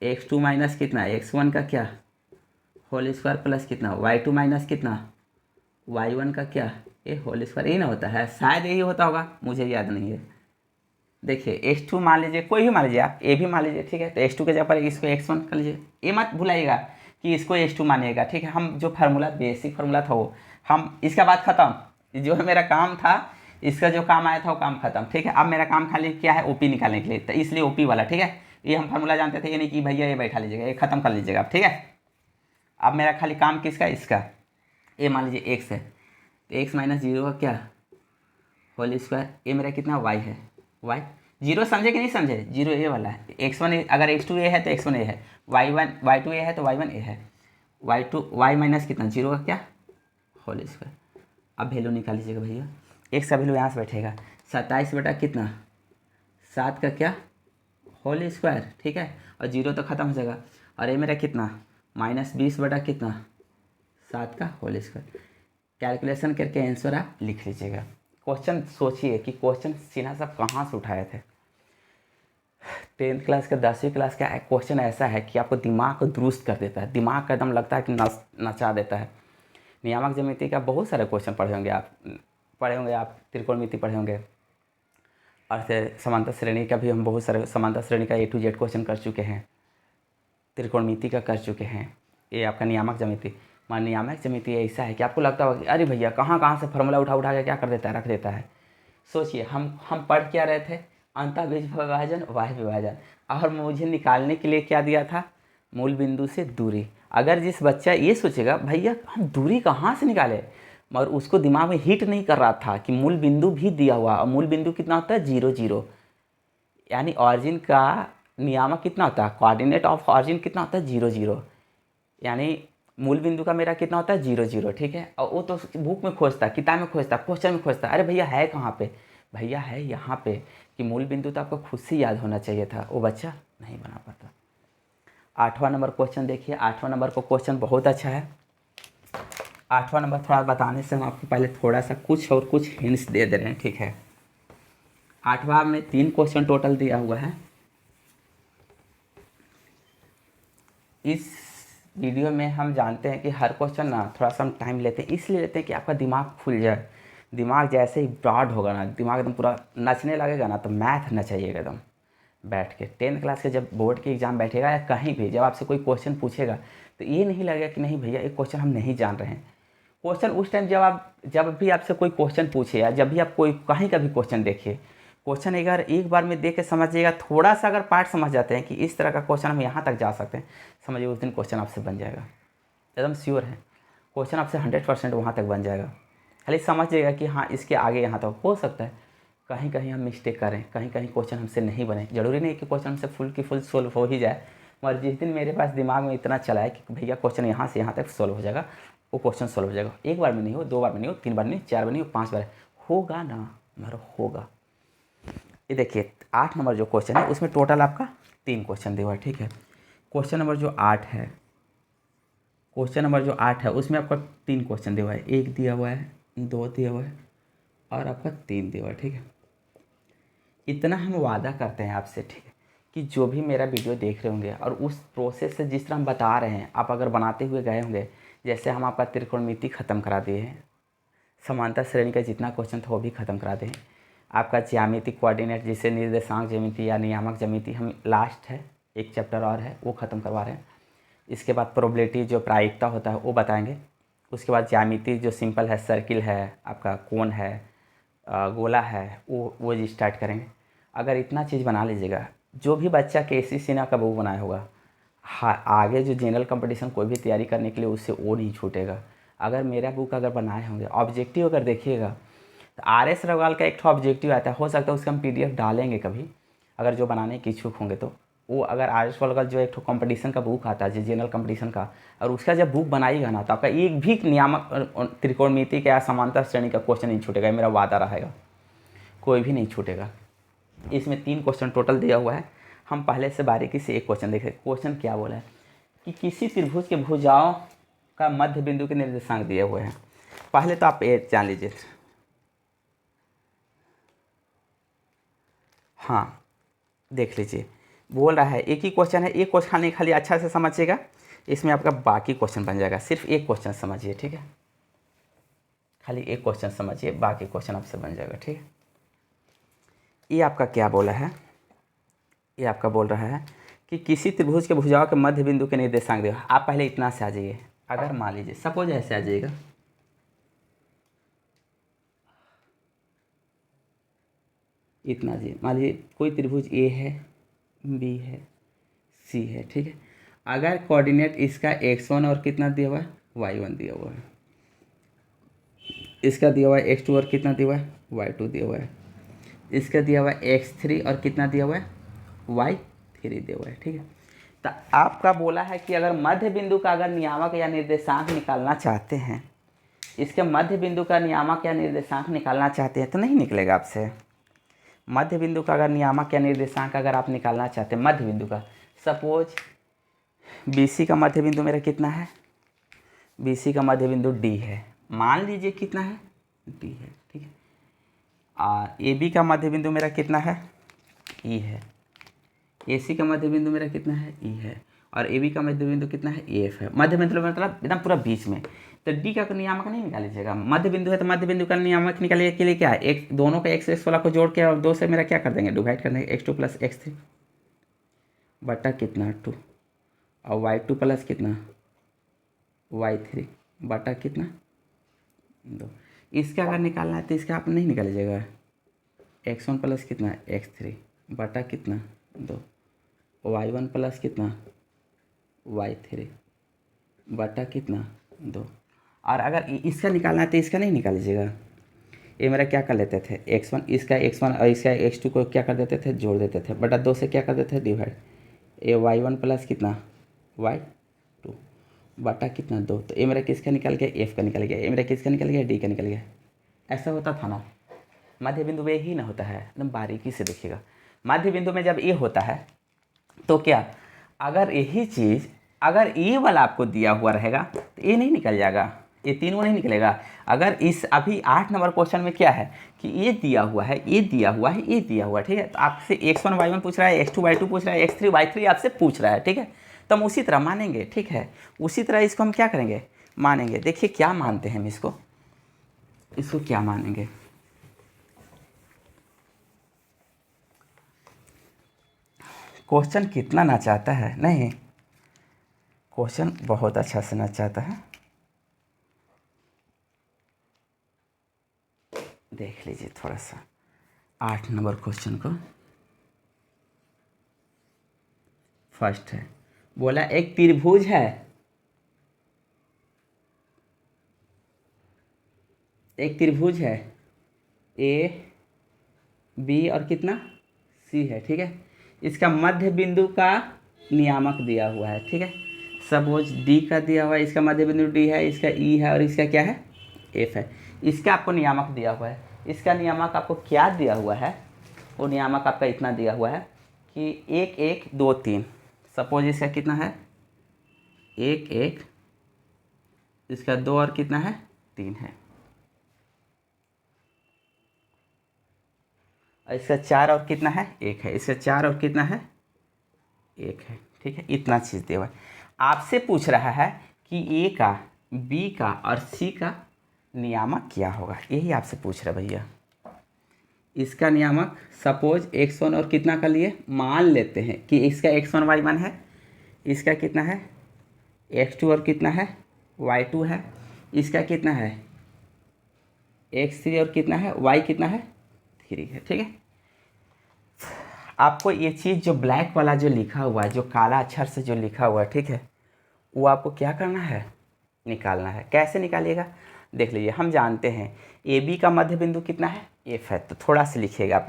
x2 माइनस कितना x1 का क्या होल स्क्वायर प्लस कितना y2 माइनस कितना y1 का क्या ये होल स्क्वायर, यही ना होता है। शायद यही होता होगा, मुझे याद नहीं है। देखिए x2 मान लीजिए, कोई भी मान लीजिए, आप ए भी मान लीजिए। ठीक है, तो x2 के जगह पर इसको x1 कर लीजिए। ये मत भुलाइएगा कि इसको x2 मानिएगा। ठीक है, हम जो फार्मूला बेसिक फार्मूला था वो हम, इसका बाद ख़त्म। जो मेरा काम था, इसका जो काम आया था वो काम खत्म। ठीक है, अब मेरा काम खाली क्या है ओपी निकालने के लिए, तो इसलिए ओपी वाला। ठीक है, ये हम फार्मूला जानते थे, ये नहीं कि भैया ये बैठा लीजिएगा, ये खत्म कर लीजिएगा आप। ठीक है, अब मेरा खाली काम किसका इसका, ये मान लीजिए एक्स है, तो एक्स माइनस 0 का क्या होल स्क्वायर। ये मेरा कितना वाई है, वाई 0 समझे कि नहीं समझे, 0 ए वाला है। x1 अगर x2 ए है तो x1 ए है, y2 ए है तो y1 ए है। y माइनस कितना 0 का क्या होल स्क्वायर। अब वैल्यू निकाल लीजिएगा भैया, एक्स का वैल्यू यहाँ से बैठेगा 27 बटा कितना 7 का क्या होल स्क्वायर। ठीक है, और 0 तो ख़त्म हो जाएगा। और ये मेरा कितना -20 बटा कितना 7 का होल स्क्वायर। कैलकुलेशन करके आंसर आप लिख लीजिएगा। क्वेश्चन सोचिए कि क्वेश्चन सिन्हा साहब कहाँ से उठाए थे। 10th क्लास का 10वीं क्लास का क्वेश्चन ऐसा है कि आपको दिमाग को दुरुस्त कर देता है, दिमाग का एकदम लगता है कि नचा देता है। नियामक ज्यामिति का बहुत सारे क्वेश्चन पढ़े होंगे आप त्रिकोणमिति पढ़े होंगे, और फिर समांतर श्रेणी का भी हम बहुत सारे समांतर श्रेणी का A to Z क्वेश्चन कर चुके हैं, त्रिकोणमिति का कर चुके हैं। ये आपका नियामक ज्यामिति। मान नियामक ज्यामिति ऐसा है कि आपको लगता होगा कि अरे भैया कहाँ कहाँ से फार्मूला उठा के क्या कर देता है, रख देता है। सोचिए हम पढ़ क्या रहे थे, अंतः बीज विभाजन बाह्य विभाजन, और मुझे निकालने के लिए क्या दिया था मूल बिंदु से दूरी। अगर जिस बच्चा ये सोचेगा भैया हम दूरी कहाँ से निकाले, मगर उसको दिमाग में हिट नहीं कर रहा था कि मूल बिंदु भी दिया हुआ, और मूल बिंदु कितना होता है 0 0, यानी ऑरिजिन का नियामक कितना होता है, कोऑर्डिनेट ऑफ ऑरिजिन कितना होता है 0 0, यानी मूल बिंदु का मेरा कितना होता है 0 0। ठीक है, और वो तो बुक में खोजता, किताब में खोजता, क्वेश्चन में खोजता, अरे भैया है कहाँ पे, भैया है यहाँ पे। कि मूल बिंदु तो आपको खुद से याद होना चाहिए था, वो बच्चा नहीं बना पाता। 8वां नंबर क्वेश्चन देखिए, 8वां नंबर को क्वेश्चन बहुत अच्छा है। 8वां नंबर थोड़ा बताने से हम आपको पहले थोड़ा सा कुछ हिंट्स दे रहे हैं। ठीक है, 8वां में 3 क्वेश्चन टोटल दिया हुआ है। इस वीडियो में हम जानते हैं कि हर क्वेश्चन ना थोड़ा सा हम टाइम लेते हैं, इसलिए लेते हैं कि आपका दिमाग खुल जाए। दिमाग जैसे ही ब्रॉड होगा ना, दिमाग एकदम पूरा नचने लगेगा ना, तो मैथ नचाइएगा एकदम बैठ के। 10th क्लास के जब बोर्ड के एग्ज़ाम बैठेगा या कहीं भी जब आपसे कोई क्वेश्चन पूछेगा, तो ये नहीं लगेगा कि नहीं भैया एक क्वेश्चन हम नहीं जान रहे हैं। क्वेश्चन उस टाइम जब भी आपसे कोई क्वेश्चन पूछे, या जब भी आप कोई कहीं का भी क्वेश्चन देखिए, क्वेश्चन अगर एक बार में देख के समझिएगा, थोड़ा सा अगर पार्ट समझ जाते हैं कि इस तरह का क्वेश्चन हम यहाँ तक जा सकते हैं, समझिए उस दिन क्वेश्चन आपसे बन जाएगा। एकदम श्योर है, क्वेश्चन आपसे 100% वहाँ तक बन जाएगा। खाली समझिएगा कि हाँ इसके आगे यहाँ तक हो सकता है कहीं कहीं हम मिस्टेक करें, कहीं कहीं क्वेश्चन हमसे नहीं बने। ज़रूरी नहीं कि क्वेश्चन हमसे फुल की फुल सोल्व हो ही जाए, मगर जिस दिन मेरे पास दिमाग में इतना चला है कि भैया क्वेश्चन यहाँ से यहाँ तक सोल्व हो जाएगा, वो क्वेश्चन सोल्व हो जाएगा। एक बार में नहीं हो, 2 बार में नहीं हो, 3 बार नहीं, 4 बार नहीं हो, 5 बार होगा ना, हमारा होगा। ये देखिए 8 नंबर जो क्वेश्चन है उसमें टोटल आपका 3 क्वेश्चन दिया हुआ है। ठीक है, क्वेश्चन नंबर जो 8 है उसमें आपका 3 क्वेश्चन दिया हुआ है, 1 दिया हुआ है, 2 दिया हुआ है, और आपका 3 दिया हुआ है। ठीक है, इतना हम वादा करते हैं आपसे, ठीक है, कि जो भी मेरा वीडियो देख रहे होंगे और उस प्रोसेस से जिस तरह हम बता रहे हैं, आप अगर बनाते हुए गए होंगे, जैसे हम आपका त्रिकोणमिति ख़त्म करा दिए हैं, समांतर श्रेणी का जितना क्वेश्चन था वो भी ख़त्म करा दें, आपका ज्यामिति कोऑर्डिनेट जिसे निर्देशांक ज्यामिति या नियामक ज्यामिति हम लास्ट है, एक चैप्टर और है वो ख़त्म करवा रहे हैं। इसके बाद प्रोबेबिलिटी जो प्रायिकता होता है वो बताएंगे। उसके बाद ज्यामिति जो सिंपल है, सर्किल है, आपका कोन है, गोला है, वो स्टार्ट करेंगे। अगर इतना चीज़ बना लीजिएगा, जो भी बच्चा KC सिन्हा का बुक बनाया होगा हाँ, आगे जो जनरल कंपटीशन कोई भी तैयारी करने के लिए उससे वो नहीं छूटेगा। अगर मेरा बुक अगर बनाए होंगे ऑब्जेक्टिव अगर देखिएगा तो RS रगवाल का एक ऑब्जेक्टिव आता है, हो सकता है उसका हम PDF डालेंगे कभी, अगर जो बनाने के इच्छुक होंगे तो। वो अगर RS रगवाल जो एक कंपटीशन का बुक आता है जो जनरल कंपटीशन का, और उसका जब बुक बनाएगा ना तो आपका एक भी नियामक त्रिकोणमिति का या समांतर श्रेणी का क्वेश्चन नहीं छूटेगा, मेरा वादा रहेगा, कोई भी नहीं छूटेगा। इसमें 3 क्वेश्चन टोटल दिया हुआ है। हम पहले से बारीकी से एक क्वेश्चन देखें। क्वेश्चन क्या बोला है कि किसी त्रिभुज के भुजाओं का मध्य बिंदु के निर्देशांक दिए हुए हैं। पहले तो आप ये जान लीजिए, हाँ देख लीजिए, बोल रहा है एक ही क्वेश्चन है, एक क्वेश्चन खाली अच्छा से समझिएगा, इसमें आपका बाकी क्वेश्चन बन जाएगा। सिर्फ एक क्वेश्चन समझिए, ठीक है, खाली एक क्वेश्चन समझिए, बाकी क्वेश्चन आपसे बन जाएगा, ठीक है। ये आपका क्या बोला है, ये आपका बोल रहा है कि किसी त्रिभुज के भुजाओं के मध्य बिंदु के निर्देशांक देगा। आप पहले इतना से आ जाइए, अगर मान लीजिए सपोज ऐसे आ जाइएगा, इतना जी, मान लीजिए कोई त्रिभुज A है, B है, C है, ठीक है। अगर कोऑर्डिनेट इसका x1 और कितना दिया हुआ है, y1 दिया हुआ है, इसका दिया हुआ है x2 और कितना दिया हुआ है, y2 दिया हुआ है, इसका दिया हुआ है x3 और कितना दिया हुआ है, y3 दिया हुआ है, ठीक है। तो आपका बोला है कि अगर मध्य बिंदु का अगर नियामक या निर्देशांक निकालना चाहते हैं, इसके मध्य बिंदु का नियामक या निर्देशांक निकालना चाहते हैं तो नहीं निकलेगा आपसे। मध्य बिंदु का अगर नियामक या निर्देशांक अगर आप निकालना चाहते हैं मध्य बिंदु का, सपोज BC का मध्य बिंदु मेरा कितना है, BC का मध्य बिंदु D है, मान लीजिए कितना है, D है, ठीक है। और AB का मध्य बिंदु मेरा कितना है, E है, AC का मध्य बिंदु मेरा कितना है, E है, और AB का मध्य बिंदु कितना है, F है। मध्य बिंदु मतलब एकदम पूरा बीच में, तो D का नियामक नहीं निकाल लीजिएगा। मध्य बिंदु है तो मध्य बिंदु का नियामक निकालने के लिए क्या है, एक दोनों का x वाला को जोड़ के और 2 से मेरा क्या कर देंगे, डिवाइड कर देंगे, x2 + x3 बटा कितना 2, और y2 प्लस कितना y3 बटा कितना 2। इसका अगर निकालना है तो इसका आप नहीं निकाल लीजिएगा, x1 प्लस कितना x3 बटा कितना 2, y1 प्लस कितना y3 बटा कितना 2। और अगर इसका निकालना है तो इसका नहीं निकाल लीजिएगा, ये मेरा क्या कर लेते थे x1, इसका x1 और इसका x2 को क्या कर देते थे, जोड़ देते थे, बटा 2 से क्या कर देते थे, डिवाइड, ये y1 प्लस कितना y2 बटा कितना 2। तो ये मेरा किसका निकल गया, f का निकल गया, ये मेरा किसका निकल गया, d का निकल गया। ऐसा होता था ना, मध्य बिंदु में ही ना होता है, एकदम बारीकी से देखिएगा। मध्य बिंदु में जब ये होता है तो क्या, अगर यही चीज़ अगर ये वाला आपको दिया हुआ रहेगा तो ये नहीं निकल जाएगा, ये तीनों नहीं निकलेगा। अगर इस अभी 8 नंबर क्वेश्चन में क्या है कि ये दिया हुआ है, ये दिया हुआ है, ये दिया हुआ है, ठीक है। तो आपसे x1 y1 पूछ रहा है, x2 y2 पूछ रहा है, x3 y3 आपसे पूछ रहा है, ठीक है। तो हम उसी तरह मानेंगे, ठीक है, उसी तरह इसको हम क्या करेंगे, मानेंगे। देखिए क्या मानते हैं हम इसको, इसको क्या मानेंगे, क्वेश्चन कितना ना चाहता है, नहीं क्वेश्चन बहुत अच्छा से ना चाहता है। देख लीजिए थोड़ा सा 8 नंबर क्वेश्चन को, फर्स्ट है, बोला एक त्रिभुज है, एक त्रिभुज है A B और कितना C है, ठीक है। इसका मध्य बिंदु का नियामक दिया हुआ है, ठीक है। सपोज D का दिया हुआ है, इसका मध्य बिंदु D है, इसका E है और इसका क्या है F है। इसका आपको नियामक दिया हुआ है, इसका नियामक आपको क्या दिया हुआ है, वो नियामक आपका इतना दिया हुआ है कि 1 1 2 3। सपोज इसका कितना है 1 1, इसका 2 और कितना है 3 है, और इसका 4 और कितना है 1 है, इसका 4 और कितना है 1 है, ठीक है। इतना चीज़ दिया हुआ है। आपसे पूछ रहा है कि A का B का और C का नियामक क्या होगा, यही आपसे पूछ रहा है भैया। इसका नियामक सपोज x1 और कितना का लिए मान लेते हैं कि इसका x1 y1 है, इसका कितना है x2 और कितना है y2 है, इसका कितना है x3 और कितना है y कितना है 3 है, ठीक है। आपको ये चीज़ जो ब्लैक वाला जो लिखा हुआ है, जो काला अक्षर से जो लिखा हुआ है, ठीक है, वो आपको क्या करना है, निकालना है। कैसे निकालिएगा, देख लीजिए। हम जानते हैं ए बी का मध्य बिंदु कितना है, एफ है। तो थोड़ा सा लिखिएगा आप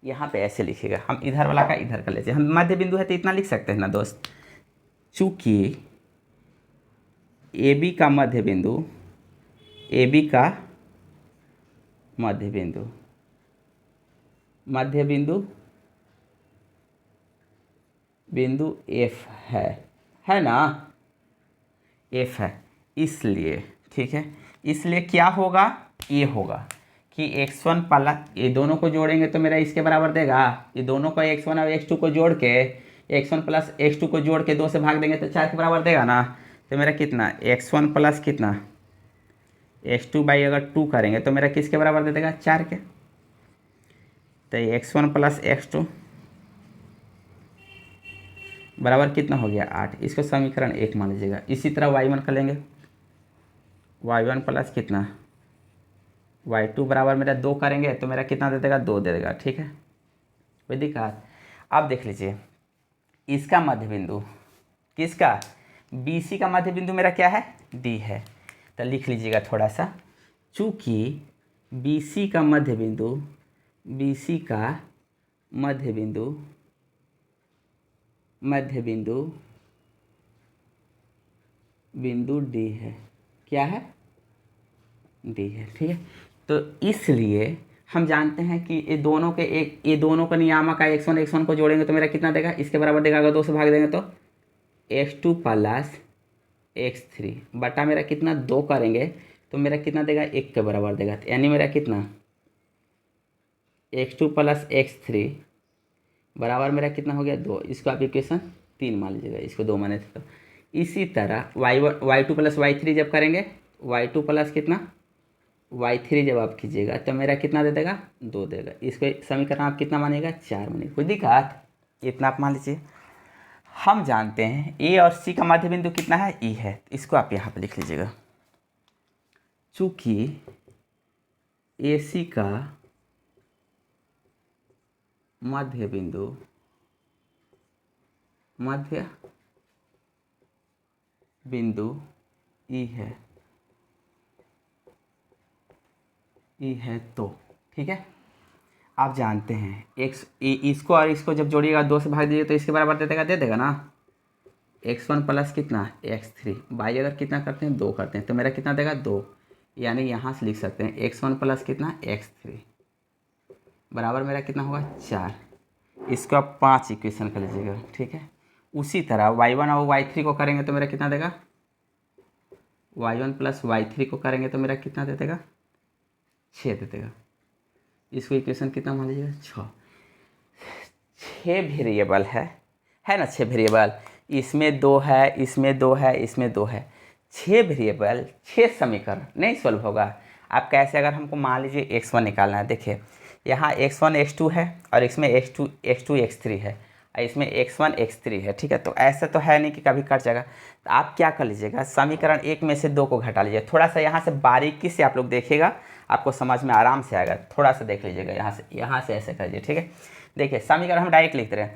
यहाँ पे ऐसे लिखिएगा। हम इधर वाला का इधर कर लेते हैं। हम मध्य बिंदु है तो इतना लिख सकते हैं ना दोस्त। चूँकि ए बी का मध्य बिंदु, ए बी का मध्य बिंदु, मध्य बिंदु बिंदु एफ है ना, एफ है, इसलिए ठीक है, इसलिए क्या होगा, ये होगा कि x1 प्लस, ये दोनों को जोड़ेंगे तो मेरा इसके बराबर देगा। ये दोनों को x1 और x2 को जोड़ के, x1 प्लस x2 को जोड़ के 2 से भाग देंगे तो 4 के बराबर देगा ना। तो मेरा कितना, x1 प्लस कितना, x2 बाई अगर 2 करेंगे तो मेरा किसके बराबर दे देगा, 4 के। तो x1 प्लस x2 बराबर कितना हो गया, 8। इसको समीकरण 1 मान लीजिएगा। इसी तरह y1 कर लेंगे, y1 प्लस कितना, y2 बराबर मेरा 2 करेंगे तो मेरा कितना दे देगा, 2 दे देगा, ठीक है, कोई दिक्कत। अब देख लीजिए, इसका मध्य बिंदु, किसका, BC का मध्य बिंदु मेरा क्या है, D है। तो लिख लीजिएगा थोड़ा सा। चूँकि BC का मध्य बिंदु, BC का मध्य बिंदु, मध्य बिंदु बिंदु D है, क्या है, D है, ठीक है। तो इसलिए हम जानते हैं कि ये दोनों के एक, ये दोनों का नियामक है, x1 को जोड़ेंगे तो मेरा कितना देगा, इसके बराबर देगा। अगर 2 से भाग देंगे तो x2 प्लस x3 बटा मेरा कितना, 2 करेंगे तो मेरा कितना देगा, 1 के बराबर देगा। तो यानी मेरा कितना, x2 प्लस x3 बराबर मेरा कितना हो गया, 2। इसको आप इक्वेशन 3 मान लीजिएगा, इसको 2 माने थे तो। इसी तरह y2 प्लस y3 जब करेंगे, y2 प्लस कितना, y3 जब आप कीजिएगा तो मेरा कितना दे देगा, 2 देगा। इसको समीकरण आप कितना मानिएगा, 4 मानिएगा, कोई दिक्कत। इतना आप मान लीजिए। हम जानते हैं ए और सी का मध्य बिंदु कितना है, ई है। इसको आप यहाँ पे लिख लीजिएगा। चूँकि ए सी का मध्य बिंदु, मध्य बिंदु ई है, ई है तो ठीक है। आप जानते हैं एक्स, इसको और इसको जब जोड़िएगा 2 से भाग दीजिए तो इसके बराबर दे देगा ना। x1 प्लस कितना, x3 बाई अगर कितना करते हैं, 2 करते हैं तो मेरा कितना देगा, 2। यानी यहाँ से लिख सकते हैं x1 प्लस कितना, x3 बराबर मेरा कितना होगा, 4। इसको आप 5 इक्वेशन कर लीजिएगा, ठीक है। उसी तरह y1 और y3 को करेंगे तो मेरा कितना देगा, y1 प्लस y3 को करेंगे तो मेरा कितना दे देगा, 6 दे देगा। इसको इक्वेशन कितना मान लीजिएगा, 6 वेरिएबल है ना, 6 वेरिएबल। इसमें 2 है, इसमें 2 है, इसमें 2 है। 6 वेरिएबल, 6 समीकरण नहीं सॉल्व होगा। आप कैसे, अगर हमको मान लीजिए x1 निकालना है, देखिए यहाँ x1 x2 है और इसमें x2 x3 है, और इसमें x1 x3 है, ठीक है। तो ऐसा तो है नहीं कि कभी कट जाएगा। तो आप क्या कर लीजिएगा, समीकरण 1 में से 2 को घटा लीजिए। थोड़ा सा यहाँ से बारीकी से आप लोग देखिएगा, आपको समझ में आराम से आएगा। थोड़ा सा देख लीजिएगा, यहाँ से ऐसे करिए, ठीक है। देखिए समीकरण हम डायरेक्ट लिखते रहे।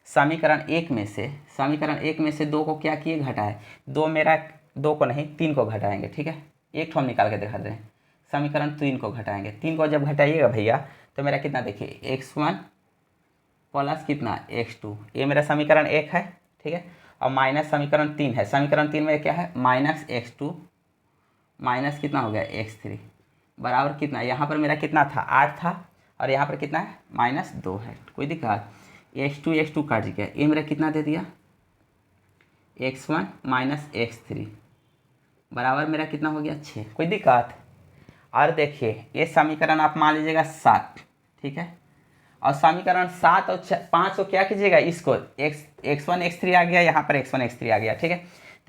समीकरण 1 में से 2 को क्या किए, घटाए। 2 मेरा, 2 को नहीं 3 को घटाएंगे, ठीक है। एक ठो हम निकाल के दिखा दें। समीकरण 3 को घटाएंगे, 3 को जब घटाइएगा भैया तो मेरा कितना, देखिए x1 प्लस कितना, x2, ये मेरा समीकरण 1 है, ठीक है। और माइनस समीकरण 3 है। समीकरण 3 में क्या है, माइनस x2 माइनस कितना हो गया, x3 बराबर कितना, यहाँ पर मेरा कितना था, 8 था, और यहाँ पर कितना है, -2 है। कोई दिक्कत, x2 काट गया, ये मेरा कितना दे दिया, x1 माइनस x3 बराबर मेरा कितना हो गया, 6। कोई दिक्कत। और देखिए ये समीकरण आप मान लीजिएगा 7, ठीक है। और समीकरण 7 और 5 को क्या कीजिएगा, इसको x1 x3 आ गया, यहाँ पर x1 x3 आ गया, ठीक है।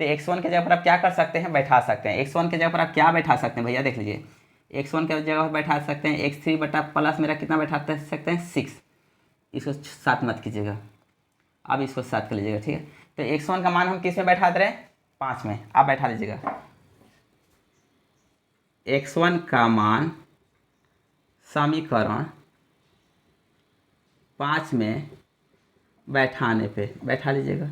तो x1 के जगह पर आप क्या कर सकते हैं, बैठा सकते हैं। x1 के जगह पर आप क्या बैठा सकते हैं भैया, देख लीजिए। x1 के जगह पर बैठा सकते हैं x3 बटा प्लस मेरा कितना बैठा सकते हैं, 6। इसको 7 मत कीजिएगा, अब इसको 7 कर लीजिएगा, ठीक है। तो x1 का मान हम किस में बैठा दे रहे हैं, 5 में। आप बैठा लीजिएगा x1 का मान समीकरण 5 में बैठाने पे बैठा लीजिएगा,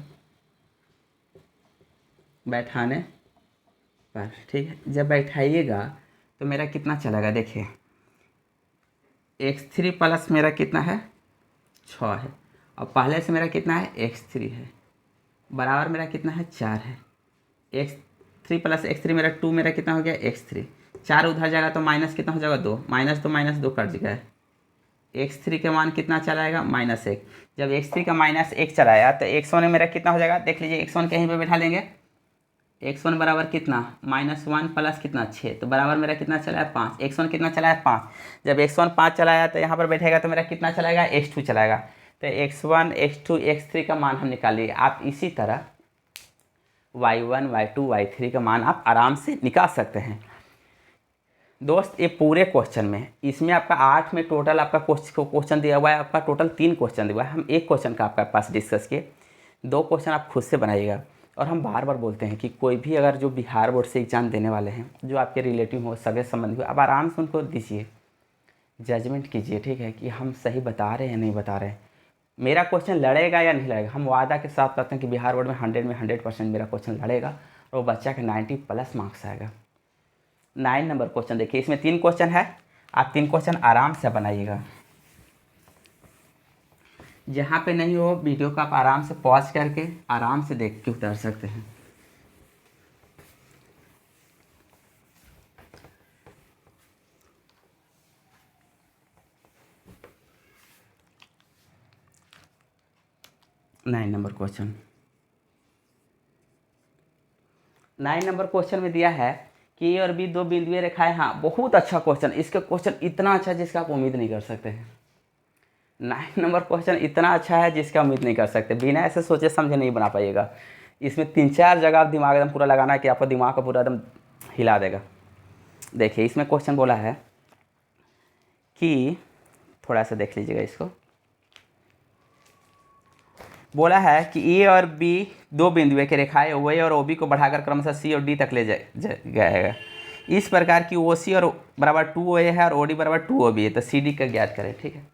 बैठाने पर, ठीक है। जब बैठाइएगा तो मेरा कितना चलेगा, देखिए x3 प्लस मेरा कितना है 6 है, और पहले से मेरा कितना है x3 है, बराबर मेरा कितना है 4 है। x3 प्लस x3 मेरा 2 मेरा कितना हो गया x3, 4 उधर जाएगा तो माइनस कितना हो जाएगा 2, -2 कट जाएगा। x3 का मान कितना चलाएगा -1। जब x3 का -1 चलाया तो x1 मेरा कितना हो जाएगा, देख लीजिए x1 कहीं पे बैठा लेंगे, x1 बराबर कितना -1 प्लस कितना 6, तो बराबर मेरा कितना चला है 5। x1 कितना चला है 5, जब x1 5 चलाया तो यहाँ पर बैठेगा तो मेरा कितना चलाएगा x2 चलाएगा। तो x1 x2 x3 का मान हम निकाल लिए। आप इसी तरह y1 y2 y3 का मान आप आराम से निकाल सकते हैं। दोस्त ये पूरे क्वेश्चन में, इसमें आपका 8 में टोटल आपका क्वेश्चन दिया हुआ है, आपका टोटल 3 क्वेश्चन दिया हुआ है। हम एक क्वेश्चन का आपके पास डिस्कस किए, 2 क्वेश्चन आप खुद से बनाइएगा। और हम बार बार बोलते हैं कि कोई भी अगर जो बिहार बोर्ड से एग्ज़ाम देने वाले हैं, जो आपके रिलेटिव हो, सगे संबंधी हो, आप आराम से उनको दीजिए, जजमेंट कीजिए, ठीक है, कि हम सही बता रहे हैं या नहीं बता रहे हैं। मेरा क्वेश्चन लड़ेगा या नहीं लड़ेगा, हम वादा के साथ कहते हैं कि बिहार बोर्ड में 100 में 100% मेरा क्वेश्चन लड़ेगा और वो बच्चा के 90+ मार्क्स आएगा। 9 नंबर क्वेश्चन देखिए, इसमें 3 क्वेश्चन है, आप 3 क्वेश्चन आराम से बनाइएगा। जहाँ पे नहीं हो वीडियो को आप आराम से पॉज करके आराम से देख के उतार सकते हैं। Nine number question, 9 number question में दिया है कि ए और बी 2 बिंदुएं रेखाएं। हाँ, बहुत अच्छा क्वेश्चन, इसका क्वेश्चन इतना अच्छा जिसका आप उम्मीद नहीं कर सकते हैं। 9 नंबर क्वेश्चन इतना अच्छा है जिसका उम्मीद नहीं कर सकते, बिना ऐसे सोचे समझे नहीं बना पाइएगा। इसमें 3-4 जगह आप दिमाग एकदम पूरा लगाना है कि आपका दिमाग का पूरा एकदम हिला देगा। देखिए इसमें क्वेश्चन बोला है कि, थोड़ा सा देख लीजिएगा इसको, बोला है कि ए और बी 2 बिंदुएं के रेखाएं ओ ए और ओ बी को बढ़ाकर क्रमशः सी और डी तक ले जाएगा। इस प्रकार की ओ सी और बराबर 2 ओ ए है और ओ डी बराबर 2 ओ बी है, तो सी डी का ज्ञात करें, ठीक है।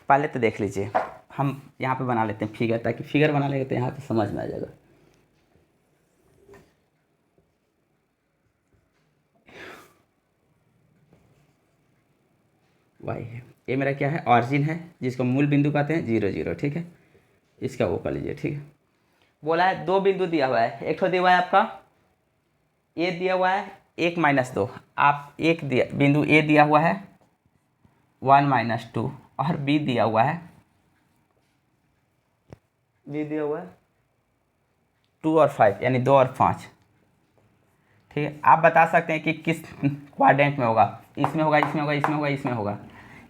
पहले तो देख लीजिए, हम यहाँ पे बना लेते हैं फिगर, ताकि फिगर बना लेंगे तो यहाँ पे समझ में आ जाएगा। वाई है, ये मेरा क्या है ऑरिजिन है, जिसको मूल बिंदु कहते हैं 0 0, ठीक है। इसका वो कर लीजिए, ठीक है। बोला है 2 बिंदु दिया हुआ है, एक तो दिया हुआ है आपका ए दिया हुआ है 1 - 2, आप एक दिया बिंदु ए दिया हुआ है 1 - 2, और बी दिया हुआ है 2 और 5, यानी 2 और 5, ठीक है। आप बता सकते हैं कि किस क्वाड्रेंट में होगा, इसमें होगा, इसमें होगा, इसमें होगा, इसमें होगा।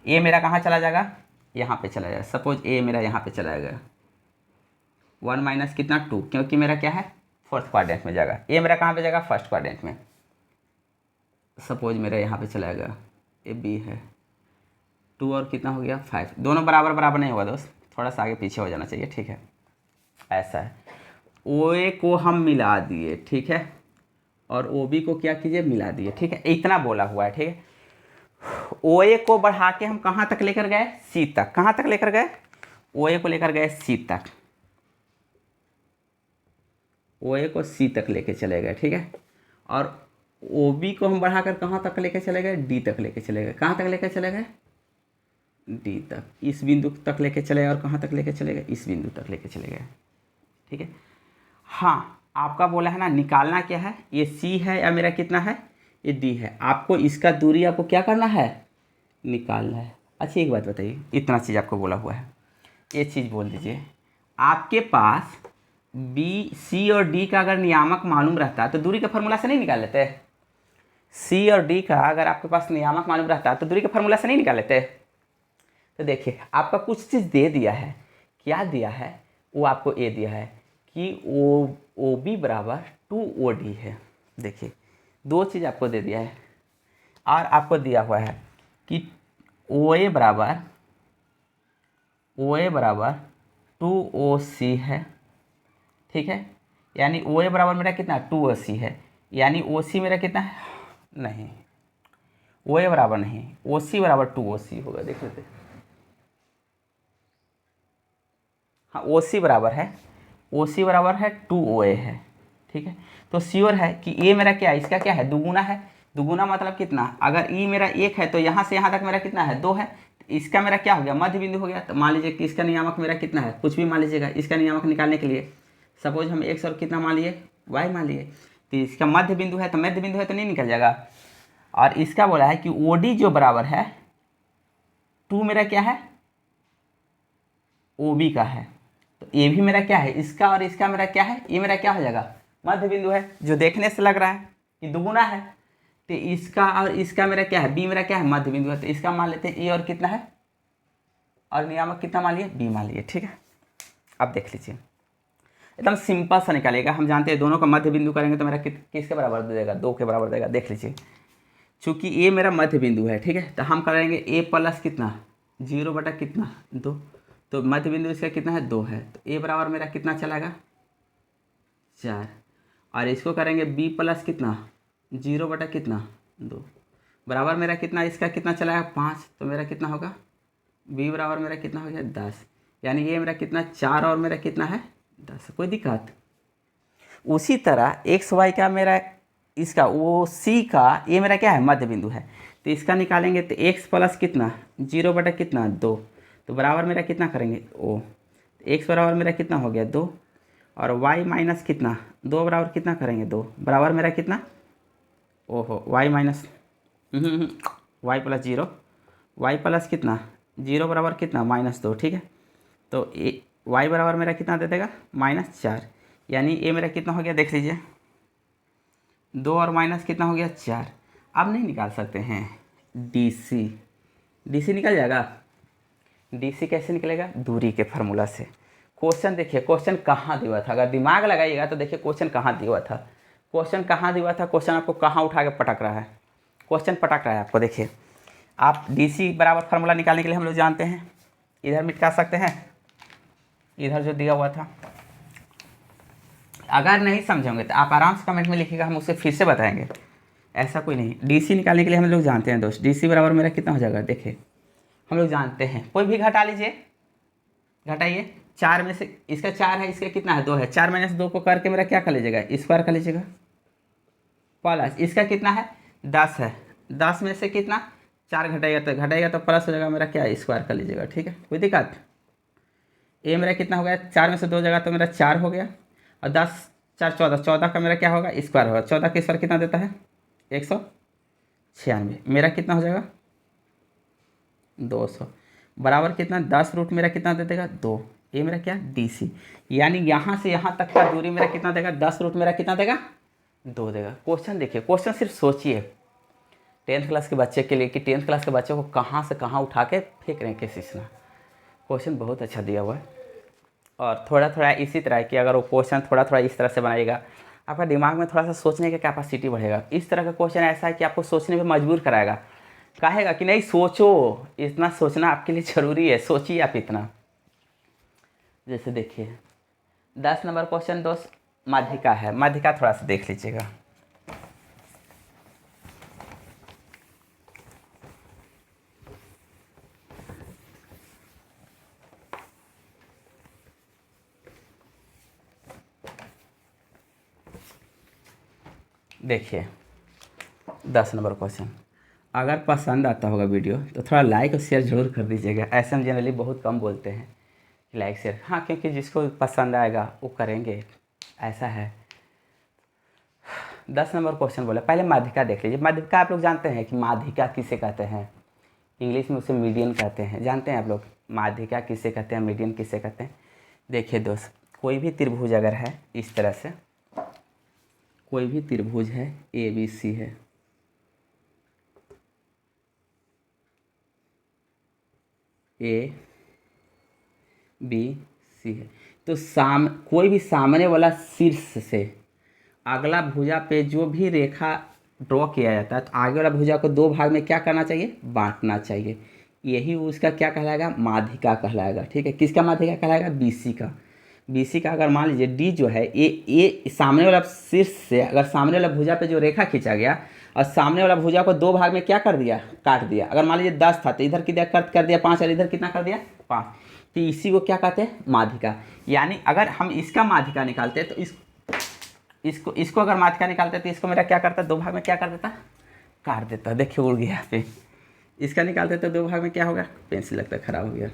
ए मेरा कहाँ चला जाएगा, यहाँ पे चला जाएगा। सपोज ए मेरा यहाँ पे चला जाएगा 1 माइनस कितना 2, क्योंकि मेरा क्या है 4th क्वाड्रेंट में जाएगा। ए मेरा कहाँ पे जाएगा 1st क्वाड्रेंट में। सपोज मेरा यहाँ पे चला जाएगा, ए बी है 2 और कितना हो गया 5, दोनों बराबर बराबर नहीं होगा दोस्त, थोड़ा सा आगे पीछे हो जाना चाहिए, ठीक है। ऐसा है, ओ ए को हम मिला दिए, ठीक है, और ओ बी को क्या कीजिए मिला दिए, ठीक है। इतना बोला हुआ है, ठीक है। ओ ए को बढ़ा के हम कहाँ तक लेकर गए, सी तक। कहाँ तक लेकर गए, ओ ए को लेकर गए सी तक, ओ ए को सी तक लेके चले गए, ठीक है। और ओ बी को हम बढ़ाकर कहाँ तक लेके चले गए, डी तक लेके चले गए। कहाँ तक लेके चले गए, डी तक, इस बिंदु तक लेके चले गए। और कहाँ तक लेके चले गए, इस बिंदु तक लेके चले गए, ठीक है। हाँ, आपका बोला है ना निकालना क्या है, ये सी है या मेरा कितना है, ये डी है। आपको इसका दूरी आपको क्या करना है, निकालना है। अच्छा एक बात बताइए, इतना चीज़ आपको बोला हुआ है, ये चीज़ बोल दीजिए, आपके पास बी सी और डी का अगर नियामक मालूम रहता तो दूरी का फॉर्मूला से नहीं निकाल लेते। सी और डी का अगर आपके पास नियामक मालूम रहता तो दूरी का फॉर्मूला से नहीं निकाल लेते। तो देखिए आपका कुछ चीज़ दे दिया है, क्या दिया है, वो आपको ए दिया है कि ओ बी बराबर 2 ओ डी है। देखिए 2 चीज़ आपको दे दिया है, और आपको दिया हुआ है कि ओ ए बराबर 2 ओ सी है, ठीक है। यानी ओ ए बराबर मेरा कितना 2 ओ सी है, यानी ओ सी मेरा कितना है, नहीं ओ ए बराबर नहीं, ओ सी बराबर 2 ओ सी होगा। देख लेते, हाँ ओ सी बराबर है, ओ सी बराबर है 2OA है, ठीक है। तो श्योर है कि ए मेरा क्या है, इसका क्या है, दुगुना है। दुगुना मतलब कितना, अगर ई मेरा 1 है तो यहाँ से यहाँ तक मेरा कितना है, 2 है। तो इसका मेरा क्या हो गया, मध्य बिंदु हो गया। तो मान लीजिए कि इसका नियामक मेरा कितना है, कुछ भी मान लीजिएगा। इसका नियामक निकालने के लिए सपोज हम x और कितना मान लिए, y मान लिए। तो इसका मध्य बिंदु है, तो मध्य बिंदु है तो नहीं निकल जाएगा। और इसका बोला है कि OD जो बराबर है 2 मेरा क्या है, OB का है। तो ए भी मेरा क्या है, इसका और इसका मेरा क्या है, ये मेरा क्या हो जाएगा, मध्य बिंदु है। जो देखने से लग रहा है कि दुगुना है। तो इसका और इसका मेरा क्या है, बी मेरा क्या है, मध्य बिंदु है। तो इसका मान लेते हैं ए और कितना है, और नियामक कितना मान लिए, बी मान लिए, ठीक है। अब देख लीजिए एकदम सिंपल सा निकालेगा। हम जानते हैं दोनों का मध्य बिंदु करेंगे तो मेरा किसके बराबर दे देगा, 2 के बराबर देगा। देख लीजिए चूँकि ए मेरा मध्य बिंदु है, ठीक है। तो हम करेंगे ए प्लस कितना, 0 बटा कितना, 2। तो मध्य बिंदु इसका कितना है, 2 है। तो ए बराबर मेरा कितना चलाएगा, 4। और इसको करेंगे बी प्लस कितना, 0 बटा कितना, 2 बराबर मेरा कितना, इसका कितना चलाएगा, 5। तो मेरा कितना होगा, बी बराबर मेरा कितना हो गया, 10। यानी ये मेरा कितना, 4 और मेरा कितना है, 10। कोई दिक्कत। उसी तरह एक्स वाई का मेरा इसका वो सी का ये मेरा क्या है, मध्य बिंदु है। तो इसका निकालेंगे तो एक्स प्लस कितना, 0 बटा कितना, 2। तो बराबर मेरा कितना करेंगे, ओ। एक्स बराबर मेरा कितना हो गया, 2। और वाई माइनस कितना, 2 बराबर कितना करेंगे, 2 बराबर मेरा कितना, ओहो y minus y plus 0, y plus कितना, 0 बराबर कितना, -2, ठीक है। तो ए वाई बराबर मेरा कितना दे देगा, -4। यानी ये मेरा कितना हो गया, देख लीजिए 2 और माइनस कितना हो गया, 4। अब नहीं निकाल सकते हैं DC, DC निकल जाएगा। DC कैसे निकलेगा, दूरी के फार्मूला से। क्वेश्चन देखिए, क्वेश्चन कहाँ दिया था, अगर दिमाग लगाइएगा तो देखिए क्वेश्चन कहाँ दिया था, क्वेश्चन कहाँ दिया था, क्वेश्चन आपको कहाँ उठा के पटक रहा है, क्वेश्चन पटक रहा है आपको। देखिए आप DC बराबर फार्मूला निकालने के लिए हम लोग जानते हैं, इधर मिटा सकते हैं, इधर जो दिया हुआ था। अगर नहीं समझेंगे तो आप आराम से कमेंट में लिखिएगा, हम उसे फिर से बताएंगे, ऐसा कोई नहीं। DC निकालने के लिए हम लोग जानते हैं दोस्त, DC बराबर मेरा कितना हो जाएगा, देखिए हम लोग जानते हैं, कोई भी घटा लीजिए, घटाइए। 4 में से इसका 4 है, इसका कितना है, 2 है। 4 - 2 को करके मेरा क्या कर लीजिएगा, स्क्वायर कर लीजिएगा। प्लस इसका कितना है, 10 है। 10 में से कितना, 4 घटाइएगा तो प्लस हो जाएगा मेरा क्या, स्क्वायर कर लीजिएगा, ठीक है। कोई दिक्कत। ए मेरा कितना हो गया, 4 में से 2 जगह तो मेरा 4 हो गया। और 10 4 14, 14 का मेरा क्या होगा, स्क्वायर होगा। 14 का स्क्वायर कितना देता है, 196। मेरा कितना हो जाएगा, 200 बराबर कितना, 10 रूट मेरा कितना दे देगा, 2। ये मेरा क्या, DC। यानी यहाँ से यहाँ तक का दूरी मेरा कितना देगा, 10 रूट मेरा कितना देगा, 2 देगा। क्वेश्चन देखिए, क्वेश्चन सिर्फ सोचिए 10th क्लास के बच्चे के लिए कि 10th क्लास के बच्चे को कहाँ से कहाँ उठा के फेंक रहे हैं केसीस ना। क्वेश्चन बहुत अच्छा दिया हुआ है। और थोड़ा थोड़ा इसी तरह कि अगर वो क्वेश्चन थोड़ा थोड़ा इस तरह से बनाएगा, आपका दिमाग में थोड़ा सा सोचने की कैपेसिटी बढ़ेगा। इस तरह का क्वेश्चन ऐसा है कि आपको सोचने में मजबूर कराएगा, कहेगा कि नहीं सोचो, इतना सोचना आपके लिए ज़रूरी है, सोचिए आप इतना। जैसे देखिए 10 नंबर क्वेश्चन दोस्त माध्यिका है, माध्यिका थोड़ा सा देख लीजिएगा। देखिए 10 नंबर क्वेश्चन, अगर पसंद आता होगा वीडियो तो थोड़ा लाइक और शेयर ज़रूर कर दीजिएगा। ऐसे हम जनरली बहुत कम बोलते हैं लाइक शेयर, हाँ क्योंकि जिसको पसंद आएगा वो करेंगे, ऐसा है। 10 नंबर क्वेश्चन बोला, पहले माध्यिका देख लीजिए। माध्यिका आप लोग जानते हैं कि माध्यिका किसे कहते हैं, इंग्लिश में उसे मीडियन कहते हैं, जानते हैं आप लोग माध्यिका किसे कहते हैं, मीडियन किसे कहते हैं। देखिए दोस्त, कोई भी त्रिभुज अगर है इस तरह से, कोई भी त्रिभुज है ABC है, ABC है, तो कोई भी सामने वाला शीर्ष से अगला भुजा पे जो भी रेखा ड्रॉ किया जाता है तो आगे वाला भुजा को 2 भाग में क्या करना चाहिए, बांटना चाहिए। यही उसका क्या कहलाएगा, माध्यिका कहलाएगा, ठीक है। किसका माध्यिका कहलाएगा, BC का। BC का अगर मान लीजिए D जो है ये सामने वाला शीर्ष से अगर सामने वाला भुजा पे जो रेखा खींचा गया और सामने वाला भुजा को 2 भाग में क्या कर दिया, काट दिया। अगर मान लीजिए 10 था तो इधर कितना कर दिया 5 और इधर कितना कर दिया 5। तो इसी को क्या कहते हैं, माध्यिका। यानी अगर हम इसका माध्यिका निकालते हैं तो इसको अगर माध्यिका निकालते तो इसको मेरा क्या करता, दो भाग में क्या कर देता, काट देता। देखिए उड़ गया पे। इसका निकालते तो दो भाग में क्या होगा, पेंसिल लगता है खराब हो गया।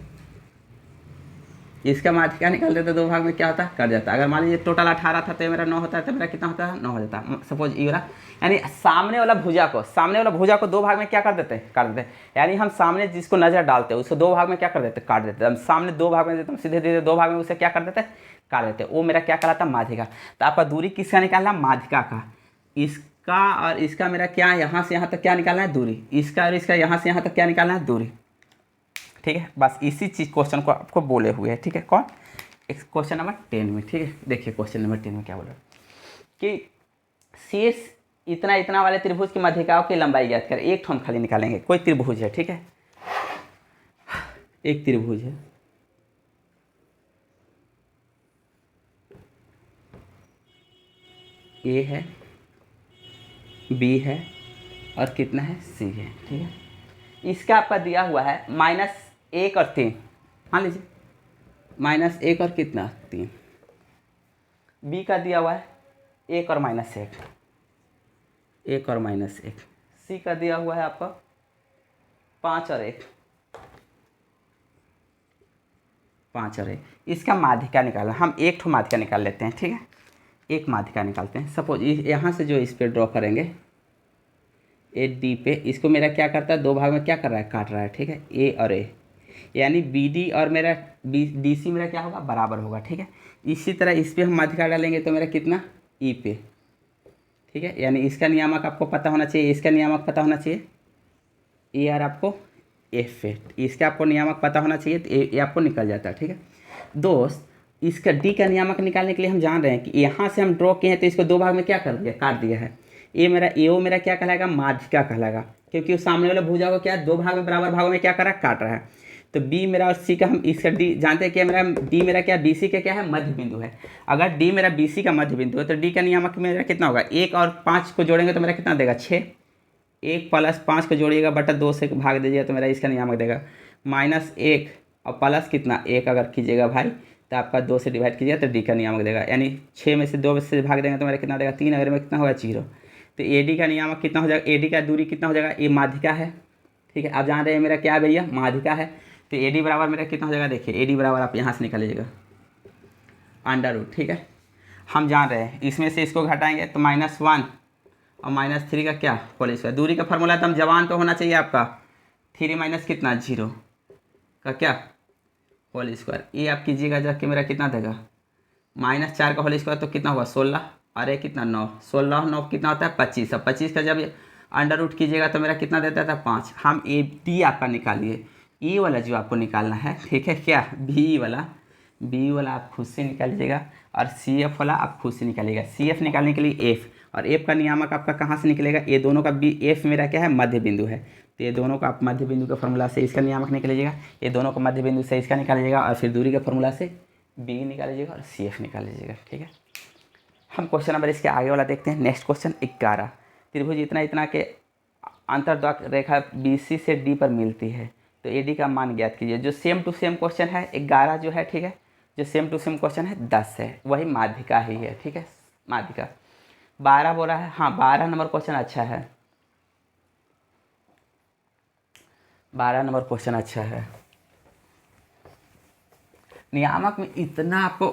इसका माध्यिका निकालते तो दो भाग में क्या होता, कट जाता। अगर मान लीजिए टोटल 18 था तो मेरा 9 होता है, तो मेरा कितना होता है, 9 हो जाता। सपोज ये वाला, यानी सामने वाला भुजा को दो भाग में क्या कर देते हैं, काट देते हैं। यानी हम सामने जिसको नजर डालते हैं उसको दो भाग में क्या कर देते हैं, काट देते हैं। हम सामने दो भाग में देते हैं, सीधे सीधे दो भाग में उसे क्या कर देते हैं, काट देते हैं। वो मेरा क्या कहलाता है, माध्यिका। तो आपका दूरी किसका निकालना, माध्यिका का। इसका और इसका मेरा क्या, यहाँ से यहाँ तक क्या निकालना है, दूरी। इसका और इसका यहाँ से यहाँ तक क्या निकालना है, दूरी। ठीक है, बस इसी चीज़ क्वेश्चन को आपको बोले हुए हैं। ठीक है, कौन, क्वेश्चन नंबर 10 में। ठीक है, देखिए क्वेश्चन नंबर 10 में क्या बोला कि शीर्ष इतना इतना वाले त्रिभुज की माध्यिकाओं की लंबाई ज्ञात कर। एक ठो हम खाली निकालेंगे, कोई त्रिभुज है। ठीक है, एक त्रिभुज है, ए है, बी है और कितना है, सी है। ठीक है, इसका आपका दिया हुआ है -1 और 3। मान लीजिए -1 और कितना, 3। बी का दिया हुआ है 1 और -1, 1 और -1। सी का दिया हुआ है आपका 5 और 1, 5 और 1। इसका माध्यिका निकालना, हम एक ठो माध्यिका निकाल लेते हैं। ठीक है, एक माध्यिका निकालते हैं। सपोज यहाँ से जो इस पर ड्रॉ करेंगे ए डी पे, इसको मेरा क्या करता है, दो भाग में क्या कर रहा है, काट रहा है। ठीक है, ए और ए, यानी बी डी और मेरा डी सी मेरा क्या होगा, बराबर होगा। ठीक है, इसी तरह इस पर हम माध्यिका डालेंगे तो मेरा कितना, ई पे। ठीक है, यानी इसका नियामक आपको पता होना चाहिए, इसका नियामक पता होना चाहिए, ए आर आपको एफ ए, इसका आपको नियामक पता होना चाहिए, तो ए आपको निकल जाता है। ठीक है दोस्त, इसका डी का नियामक निकालने के लिए हम जान रहे हैं कि यहाँ से हम ड्रॉ किए हैं तो इसको दो भाग में क्या कर दिया, काट दिया है। ये मेरा क्या कहलाएगा, माध्यिका कहलाएगा, क्योंकि उस सामने वाले भुजा को क्या दो भाग में बराबर भागों में क्या कर रहा है, काट रहा है। तो बी मेरा और सी का, हम इसका डी जानते हैं कि मेरा डी मेरा क्या, बी सी का क्या है, मध्य बिंदु है। अगर डी मेरा बी सी का मध्य बिंदु है तो डी का नियामक मेरा कितना होगा, 1 और 5 को जोड़ेंगे तो मेरा कितना देगा, 6। 1 + 5 को जोड़िएगा बटा 2 से भाग दीजिएगा तो मेरा इसका नियामक देगा -1 और प्लस कितना 1 अगर कीजिएगा भाई तो आपका 2 से डिवाइड कीजिएगा तो डी का नियामक देगा। यानी 6 में से 2 से भाग देंगे तो मेरा कितना देगा, 3। अगर में कितना होगा, 0। तो ए डी का नियामक कितना हो जाएगा, ए डी का दूरी कितना हो जाएगा, ये माध्यिका है। ठीक है, आप जान रहे हैं मेरा क्या है भैया, माध्यिका है। तो ए डी बराबर मेरा कितना हो जाएगा, देखिए ए डी बराबर आप यहाँ से निकाल लीजिएगा √। ठीक है, हम जान रहे हैं इसमें से इसको घटाएंगे तो -1 और -3 का क्या, होल स्क्वायर। दूरी का फॉर्मूला एकदम जवान तो होना चाहिए आपका, 3 माइनस कितना, 0 का क्या, होल स्क्वायर। ये आप कीजिएगा जाके मेरा कितना देगा, -4 का होल स्क्वायर तो कितना होगा, 16 और ये कितना 9, 16 9 कितना होता है 25। अब 25 का जब √ कीजिएगा तो मेरा कितना देता था, 5। हम ए डी आपका निकालिए, ई वाला जो आपको निकालना है। ठीक है, क्या बी वाला आप खुद से निकाल लीजिएगा और सी एफ वाला आप खुद से निकालिएगा। सी एफ निकालने के लिए एफ, और एफ का नियामक आपका कहाँ से निकलेगा, ये दोनों का बी, एफ मेरा क्या है, मध्य बिंदु है। तो ये दोनों का आप मध्य बिंदु के फॉर्मूला से इसका नियामक निकाल लीजिएगा, ये दोनों का मध्य बिंदु से इसका निकाल लीजिएगा और फिर दूरी के फॉर्मूला से बी निकाल लीजिएगा और सी एफ निकाल लीजिएगा। ठीक है, हम क्वेश्चन नंबर इसके आगे वाला देखते हैं। नेक्स्ट क्वेश्चन 11, त्रिभुज इतना इतना के अंतर्द्वक् रेखा बी सी से डी पर मिलती है तो ए डी का मान ज्ञात कीजिए। जो सेम टू सेम क्वेश्चन है 11 जो है, ठीक है, जो सेम टू सेम क्वेश्चन है 10 है, वही माध्यिका ही है। ठीक है, माध्यिका 12 बोला है, हाँ 12 नंबर क्वेश्चन अच्छा है, 12 नंबर क्वेश्चन अच्छा है। नियामक में इतना आपको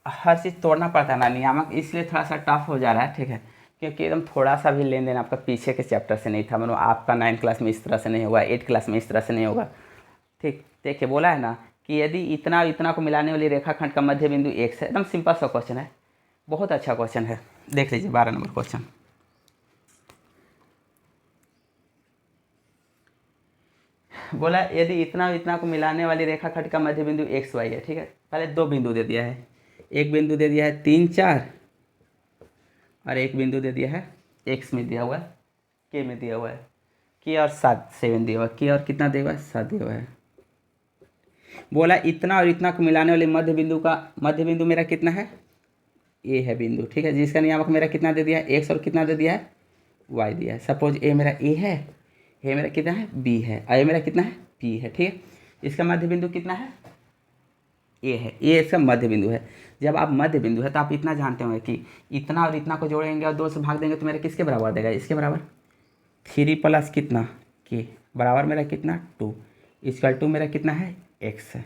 हर चीज़ तोड़ना पड़ता है ना, नियामक इसलिए थोड़ा सा टफ हो जा रहा है। ठीक है, क्योंकि एकदम थोड़ा सा भी लेन देन आपका पीछे के चैप्टर से नहीं था। मतलब आपका 9 क्लास में इस तरह से नहीं होगा, 8 क्लास में इस तरह से नहीं होगा। ठीक, देखिए बोला है ना कि यदि इतना इतना को मिलाने वाली रेखाखंड का मध्य बिंदु 1 से, एकदम सिंपल सा क्वेश्चन है, बहुत अच्छा क्वेश्चन है। देख लीजिए 12 नंबर क्वेश्चन। बोला यदि इतना इतना को मिलाने वाली रेखाखंड का मध्य बिंदु एक्स वाई है। ठीक है, पहले 2 बिंदु दे दिया है, एक बिंदु दे दिया है 3 4 और एक बिंदु दे दिया है एक्स में दिया हुआ है, के में दिया हुआ है, के और 7 दिया हुआ है, के और कितना दिया हुआ है 7 दिया हुआ है। बोला इतना और इतना को मिलाने वाले मध्य बिंदु का मध्य बिंदु मेरा कितना है, ए है बिंदु। ठीक है, जिसका नियामक मेरा कितना दे दिया है, एक्स और कितना दे दिया है, वाई दिया है। सपोज ए मेरा ए है, ये मेरा कितना है बी है, और ये मेरा कितना है पी है। ठीक है, इसका मध्य बिंदु कितना है ए है, ए इसका मध्य बिंदु है। जब आप मध्य बिंदु है तो आप इतना जानते होंगे कि इतना और इतना को जोड़ेंगे और 2 से भाग देंगे तो मेरा किसके बराबर देगा, इसके बराबर 3 प्लस कितना के बराबर मेरा कितना 2 इक्वल टू मेरा कितना है x है,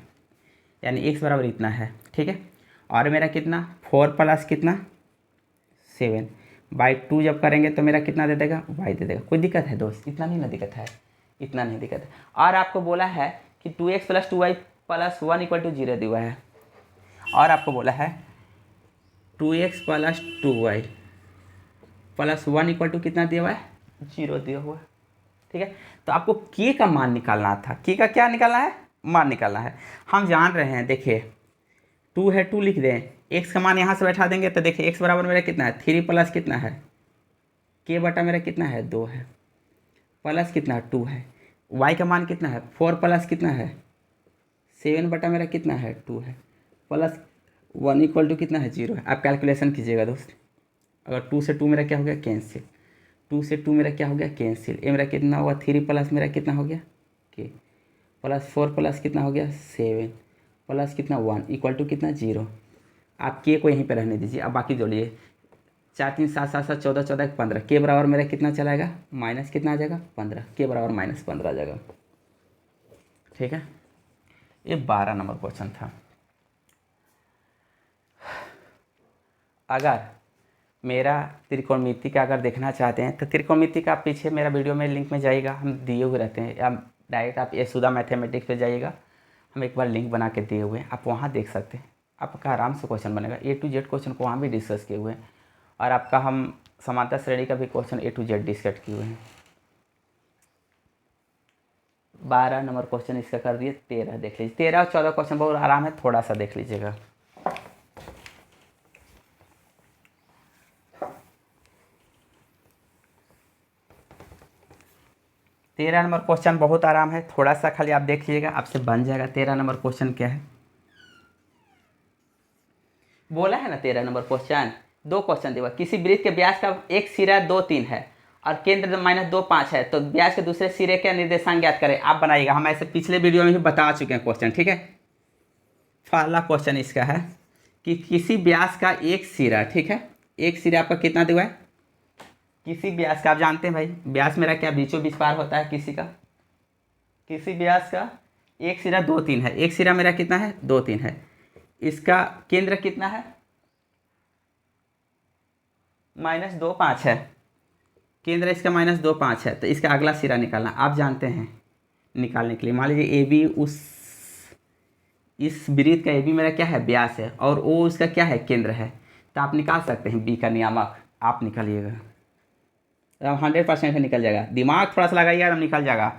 यानी x बराबर इतना है, ठीक है। और मेरा कितना 4 प्लस कितना 7 बाई 2 जब करेंगे तो मेरा कितना दे देगा y दे देगा। कोई दिक्कत है दोस्त, इतना नहीं ना दिक्कत है, इतना नहीं दिक्कत है। और आपको बोला है कि 2x plus 2y plus 1 equal to 0 दिया है, और आपको बोला है 2x plus 2y plus 1 equal to कितना दिया हुआ है 0 दिया हुआ है, ठीक है। तो आपको के का मान निकालना था, के का क्या निकालना है, मान निकालना है। हम जान रहे हैं, देखिए 2 है 2 लिख दें, x का मान यहाँ से बैठा देंगे तो देखिए x बराबर मेरा कितना है 3 प्लस कितना है के बटा मेरा कितना है 2 है प्लस कितना 2 है, y का मान कितना है 4 प्लस कितना है 7 बटा मेरा कितना है 2 है प्लस 1 इक्वल टू कितना है 0 है। आप कैलकुलेशन कीजिएगा दोस्त, अगर 2 से 2 मेरा क्या हो गया कैंसिल, 2 से 2 मेरा क्या हो गया कैंसिल, ये मेरा कितना हुआ 3 प्लस मेरा कितना हो गया के प्लस 4 प्लस कितना हो गया 7 प्लस कितना 1 इक्वल टू कितना 0। आप के को यहीं पे रहने दीजिए, अब बाकी जोड़िए 4 3 7 7 7 14 14 15 के बराबर मेरा कितना चलाएगा माइनस कितना आ जाएगा 15, के बराबर माइनस 15 आ जाएगा, ठीक है। ये 12 नंबर क्वेश्चन था। अगर मेरा त्रिकोणमिति का अगर देखना चाहते हैं तो त्रिकोणमिति का पीछे मेरा वीडियो में लिंक में जाइएगा, हम दिए हुए रहते हैं, या डायरेक्ट आप यशोदा मैथमेटिक्स पे जाइएगा, हम एक बार लिंक बना के दिए हुए हैं, आप वहाँ देख सकते हैं। आपका आराम से क्वेश्चन बनेगा, A to Z क्वेश्चन को वहाँ भी डिस्कस किए हुए हैं, और आपका हम समांतर श्रेणी का भी question A to Z discuss किए हुए हैं। 12 नंबर क्वेश्चन इसका कर दिए, 13 देख लीजिए, 13 और 14 क्वेश्चन बहुत आराम है, थोड़ा सा देख लीजिएगा। तेरह नंबर क्वेश्चन बहुत आराम है, थोड़ा सा खाली आप देख लीजिएगा, आपसे बन जाएगा। 13 नंबर क्वेश्चन क्या है, बोला है ना 13 नंबर क्वेश्चन, 2 क्वेश्चन दिया, किसी वृत्त के व्यास का एक सिरा 2 3 है और केंद्र -2 5 है, तो व्यास के दूसरे सिरे का निर्देशांक ज्ञात करें। आप बनाइएगा, हम ऐसे पिछले वीडियो में भी बता चुके हैं क्वेश्चन, ठीक है। पहला क्वेश्चन इसका है कि किसी व्यास का एक सिरा, ठीक है, एक सिरा आपका कितना दिया है, किसी व्यास का, आप जानते हैं भाई व्यास मेरा क्या बीचों बीच पार होता है किसी का, किसी व्यास का एक सिरा 2 3 है, एक सिरा मेरा कितना है 2 3 है, इसका केंद्र कितना है -2 5 है, केंद्र इसका -2 5 है, तो इसका अगला सिरा निकालना आप जानते हैं। निकालने के लिए मान लीजिए AB इस वृत्त का AB मेरा क्या है व्यास है, और O उसका क्या है केंद्र है, तो आप निकाल सकते हैं B का नियामक, आप निकालिएगा, 100% निकल जाएगा, दिमाग थोड़ा सा लगाइएगा तो निकल जाएगा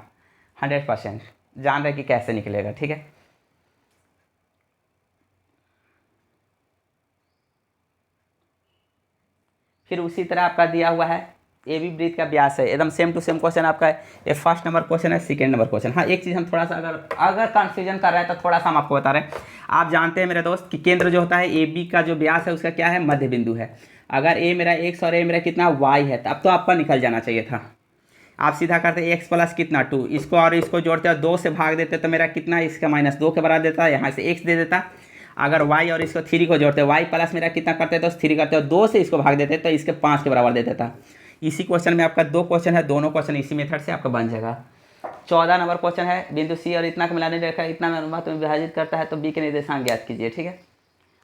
100%, जान रहे कि कैसे निकलेगा, ठीक है। फिर उसी तरह आपका दिया हुआ है AB वृत्त का व्यास है, एकदम सेम टू सेम क्वेश्चन आपका है, ये फर्स्ट नंबर क्वेश्चन है, सेकेंड नंबर क्वेश्चन। हाँ एक चीज़ हम थोड़ा सा अगर कन्फ्यूजन कर रहे हैं तो थोड़ा सा हम आपको बता रहे हैं। आप जानते हैं मेरे दोस्त कि केंद्र जो होता है AB का जो व्यास है उसका क्या है मध्य बिंदु है। अगर A मेरा x और A मेरा कितना y है, तब तो आपका निकल जाना चाहिए था। आप सीधा करते x प्लस कितना 2, इसको और इसको जोड़ते और 2 से भाग देते तो मेरा कितना इसका -2 के बराबर देता, यहाँ से x दे देता। अगर y और इसको 3 को जोड़ते y प्लस मेरा कितना करते तो 3 करते और 2 से इसको भाग देते तो इसके 5 के बराबर दे देता। इसी क्वेश्चन में आपका 2 क्वेश्चन है, दोनों क्वेश्चन इसी मेथड से आपका बन जाएगा। 14 नंबर क्वेश्चन है, बिंदु C और इतना को मिलाने रेखा इतना में अनुपात में विभाजित करता है तो B के निर्देशांक ज्ञात कीजिए, ठीक है।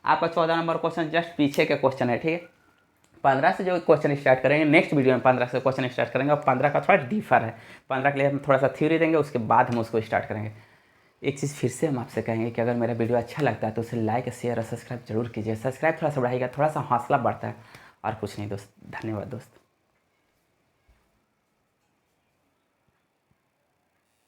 आपका 14 नंबर क्वेश्चन जस्ट पीछे का क्वेश्चन है, ठीक है। 15 से जो क्वेश्चन स्टार्ट करेंगे, नेक्स्ट वीडियो में 15 से क्वेश्चन स्टार्ट करेंगे, और 15 का थोड़ा डिफर है, 15 के लिए हम थोड़ा सा थ्योरी देंगे, उसके बाद हम उसको स्टार्ट करेंगे। एक चीज़ फिर से हम आपसे कहेंगे कि अगर मेरा वीडियो अच्छा लगता है तो उसे लाइक शेयर और सब्सक्राइब जरूर कीजिए। सब्सक्राइब थोड़ा सा बढ़ाएगा, थोड़ा सा हौसला बढ़ता है, और कुछ नहीं दोस्त। धन्यवाद दोस्त।